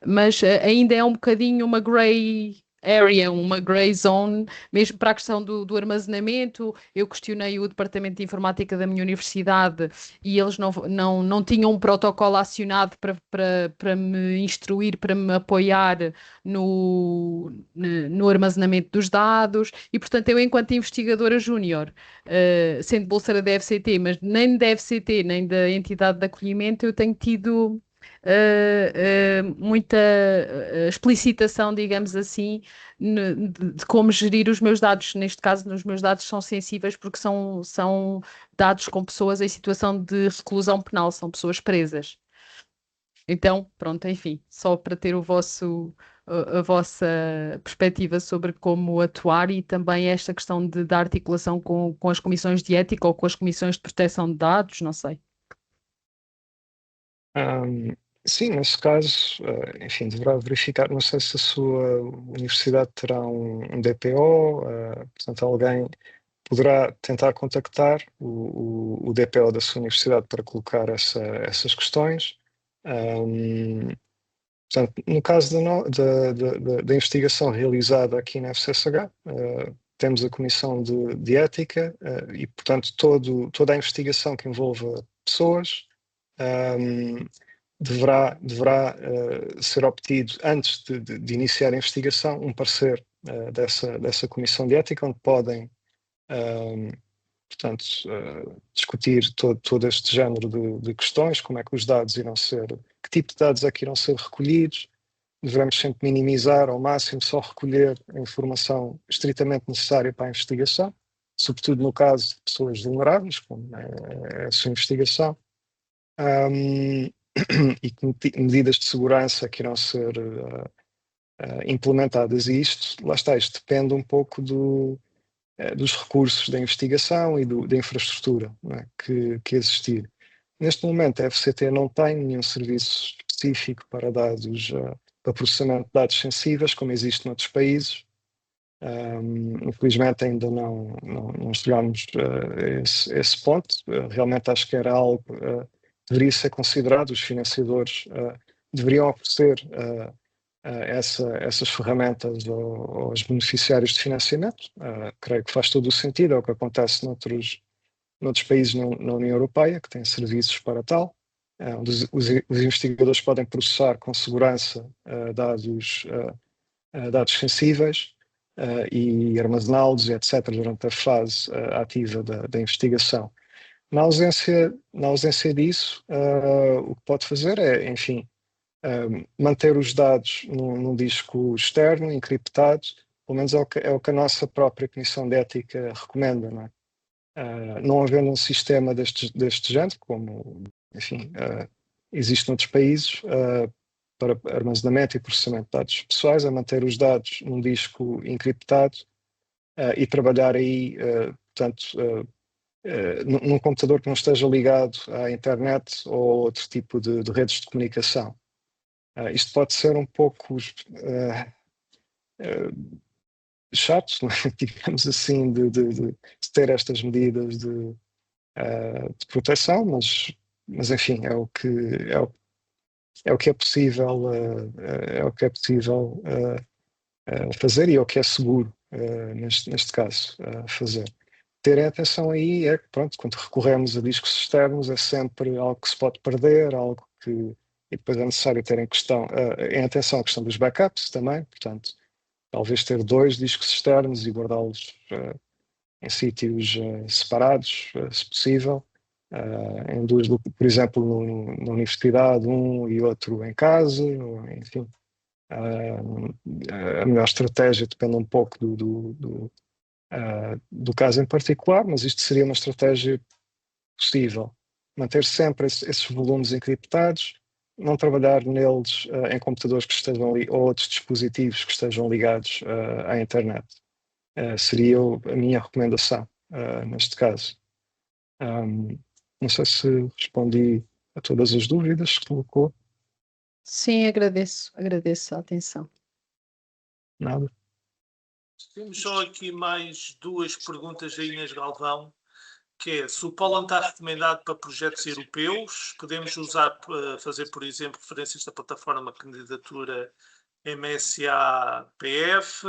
mas ainda é um bocadinho uma grey area, uma grey zone, mesmo para a questão do armazenamento. Eu questionei o Departamento de Informática da minha universidade e eles não tinham um protocolo acionado para me instruir, para me apoiar no armazenamento dos dados. E, portanto, eu, enquanto investigadora júnior, sendo bolsara da FCT, mas nem da FCT, nem da entidade de acolhimento, eu tenho tido muita explicitação, digamos assim, de como gerir os meus dados. Neste caso, os meus dados são sensíveis porque são dados com pessoas em situação de reclusão penal, são pessoas presas. Então, pronto, enfim, só para ter a vossa perspectiva sobre como atuar e também esta questão da articulação com as comissões de ética ou com as comissões de proteção de dados, não sei. Sim, nesse caso, enfim, deverá verificar. Não sei se a sua universidade terá um DPO, portanto, alguém poderá tentar contactar o DPO da sua universidade para colocar essas questões. Portanto, no caso da investigação realizada aqui na FCSH, temos a Comissão de Ética e, portanto, toda a investigação que envolva pessoas deverá ser obtido, antes de iniciar a investigação, um parecer dessa Comissão de Ética, onde podem portanto, discutir todo este género de questões, como é que os dados irão ser, que tipo de dados é que irão ser recolhidos. Devemos sempre minimizar ao máximo, só recolher a informação estritamente necessária para a investigação, sobretudo no caso de pessoas vulneráveis, como é a sua investigação, e que medidas de segurança que irão ser implementadas. E isto, lá está, isto depende um pouco dos recursos da investigação e da infraestrutura, não é, que existir. Neste momento, a FCT não tem nenhum serviço específico para dados, para processamento de dados sensíveis, como existe noutros países. Infelizmente ainda não chegámos a esse ponto. Realmente acho que era algo que deveria ser considerado. Os financiadores deveriam oferecer essas ferramentas aos beneficiários de financiamento. Creio que faz todo o sentido, é o que acontece noutros países na União Europeia, que têm serviços para tal, onde os investigadores podem processar com segurança dados sensíveis e armazená-los, etc., durante a fase ativa da investigação. Na ausência disso, o que pode fazer é, enfim, manter os dados num disco externo, encriptado, pelo menos é o que a nossa própria Comissão de Ética recomenda, não é? Não havendo um sistema deste género, como, enfim, existe noutros países, para armazenamento e processamento de dados pessoais, a manter os dados num disco encriptado e trabalhar aí, portanto, num computador que não esteja ligado à internet ou outro tipo de redes de comunicação. Isto pode ser um pouco chato, não é? Digamos assim, de ter estas medidas de proteção, mas enfim, é o que é possível, fazer e é o que é seguro neste caso fazer. Ter atenção aí é que, pronto, quando recorremos a discos externos é sempre algo que se pode perder, algo que, e depois é necessário ter em atenção a questão dos backups também, portanto, talvez ter 2 discos externos e guardá-los em sítios separados, se possível, em duas, por exemplo, na universidade, um e outro em casa, ou, enfim. A melhor estratégia depende um pouco do caso em particular, mas isto seria uma estratégia possível. Manter sempre esses volumes encriptados, não trabalhar neles em computadores que estejam ali ou outros dispositivos que estejam ligados à internet. Seria a minha recomendação neste caso. Não sei se respondi a todas as dúvidas que colocou. Sim, agradeço a atenção. Nada. Temos só aqui mais 2 perguntas da Inês Galvão, que é se o Pollen está recomendado para projetos europeus, podemos fazer, por exemplo, referências da plataforma candidatura MSA-PF.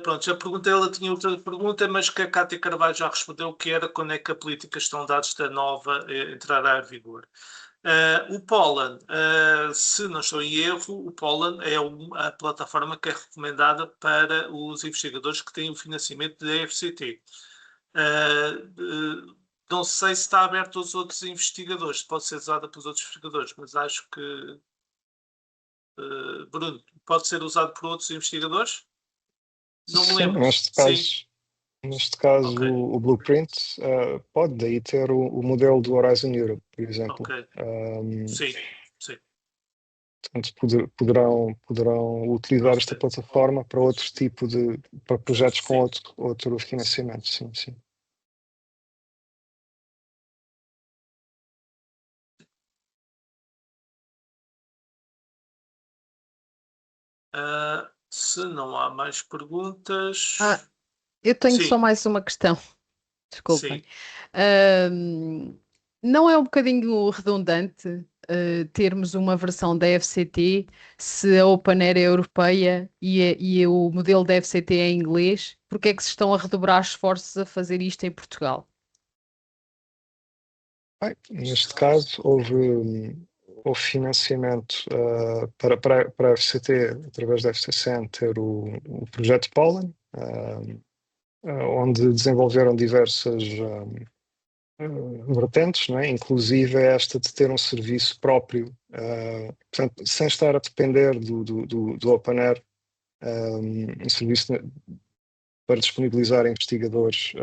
Pronto, ela tinha outra pergunta, mas que a Cátia Carvalho já respondeu, que era quando é que a política de gestão de dados da nova entrará em vigor. O Pollen, se não estou em erro, o Pollen é a plataforma que é recomendada para os investigadores que têm o financiamento da FCT. Não sei se está aberto aos outros investigadores, se pode ser usada pelos outros investigadores, mas acho que, Bruno, pode ser usado por outros investigadores? Não me lembro. Neste caso Okay. o Blueprint pode daí ter o modelo do Horizon Europe, por exemplo. Okay. Sim. Portanto, poderão utilizar esta plataforma para outro tipo para projetos com outro financiamento, sim. Se não há mais perguntas... Eu tenho só mais uma questão. Desculpem. Não é um bocadinho redundante termos uma versão da FCT se a OpenAIRE é europeia e o modelo da FCT é em inglês? Porque é que se estão a redobrar esforços a fazer isto em Portugal? Neste caso, houve financiamento para a FCT, através da FCCN, ter o projeto Pollen. onde desenvolveram diversas vertentes, não é? Inclusive esta de ter um serviço próprio, portanto, sem estar a depender do OpenAir, um serviço para disponibilizar investigadores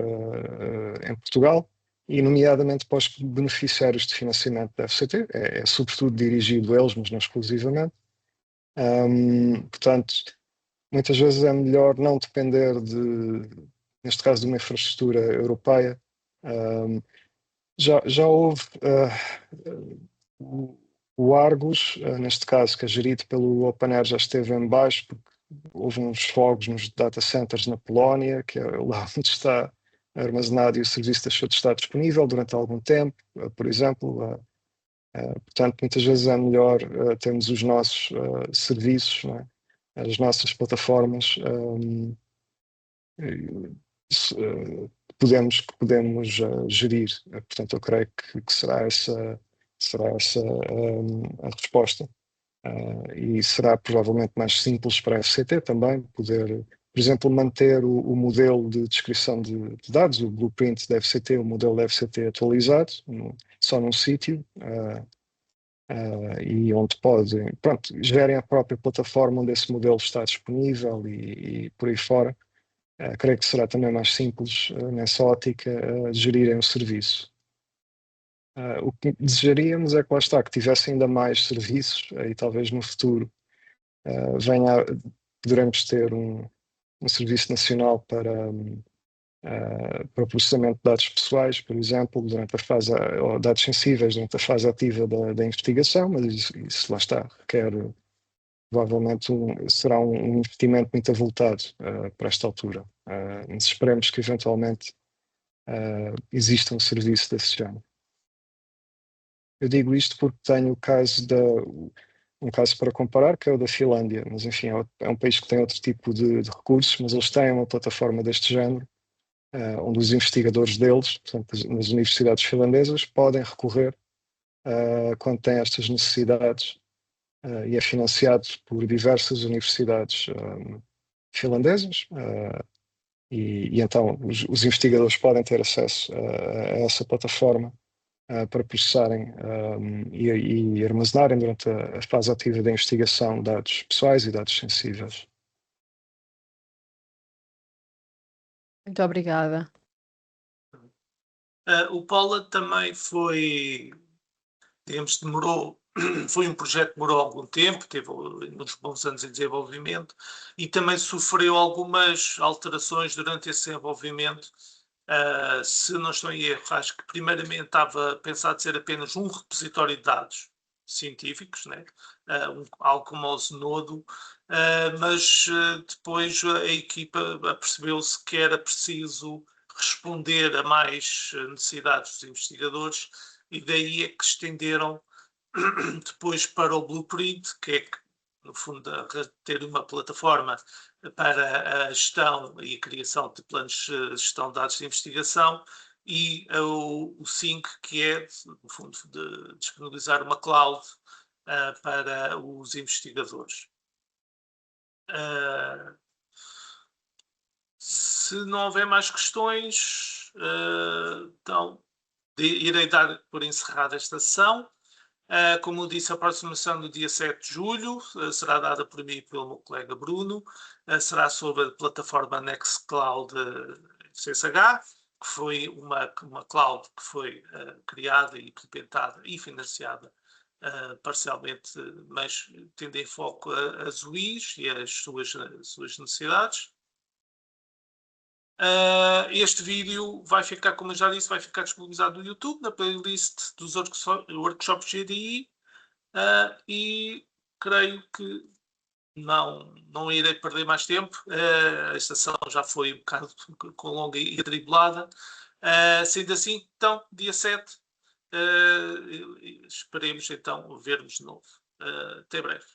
em Portugal, e nomeadamente para os beneficiários de financiamento da FCT, é sobretudo dirigido a eles, mas não exclusivamente. Portanto, muitas vezes é melhor não depender neste caso, de uma infraestrutura europeia. Já houve o Argus, neste caso, que é gerido pelo OpenAir, já esteve em baixo, porque houve uns fogos nos data centers na Polónia, que é lá onde está armazenado, e o serviço deixou de estar disponível durante algum tempo, por exemplo. Portanto, muitas vezes é melhor termos os nossos serviços, não é? As nossas plataformas, podemos gerir. Portanto, eu creio que será essa a resposta. E será provavelmente mais simples para a FCT também poder, por exemplo, manter o modelo de descrição de dados, o blueprint da FCT, o modelo da FCT atualizado, só num sítio, e onde podem, pronto, gerem a própria plataforma onde esse modelo está disponível e por aí fora. Creio que será também mais simples, nessa ótica, gerirem o serviço. O que desejaríamos é que lá está, que tivesse ainda mais serviços, e talvez no futuro poderemos ter um serviço nacional para o processamento de dados pessoais, por exemplo, durante a fase, ou dados sensíveis durante a fase ativa da investigação, mas isso lá está, requer provavelmente será um investimento muito avultado para esta altura. Mas esperemos que eventualmente exista um serviço desse género. Eu digo isto porque tenho um caso para comparar, que é o da Finlândia, mas enfim, é um país que tem outro tipo de recursos, mas eles têm uma plataforma deste género, onde os investigadores deles, portanto, nas universidades finlandesas, podem recorrer quando têm estas necessidades, e é financiado por diversas universidades finlandesas, e então os investigadores podem ter acesso a essa plataforma para processarem e armazenarem durante a fase ativa da investigação dados pessoais e dados sensíveis. Muito obrigada. O Paula também foi, digamos, foi um projeto que demorou algum tempo, teve uns bons anos em desenvolvimento e também sofreu algumas alterações durante esse desenvolvimento. Se não estou em erro, acho que primeiramente estava pensado ser apenas um repositório de dados científicos, né? Algo como o Zenodo, mas depois a equipa apercebeu-se que era preciso responder a mais necessidades dos investigadores e daí é que estenderam depois para o Blueprint, que é, no fundo, ter uma plataforma para a gestão e a criação de planos de gestão de dados de investigação, e o Sync, que é, no fundo, de disponibilizar uma cloud para os investigadores. Se não houver mais questões, então irei dar por encerrada esta sessão. Como eu disse, a próxima sessão do dia 7 de julho será dada por mim e pelo meu colega Bruno. Será sobre a plataforma Nextcloud CSH, que foi uma cloud que foi criada, implementada e financiada parcialmente, mas tendo em foco as UIs e as suas necessidades. Este vídeo vai ficar, como eu já disse, vai ficar disponibilizado no YouTube, na playlist dos workshops GDI, e creio que não irei perder mais tempo. A estação já foi um bocado longa e atribulada. Sendo assim, então, dia 7, esperemos então ver-nos de novo. Até breve.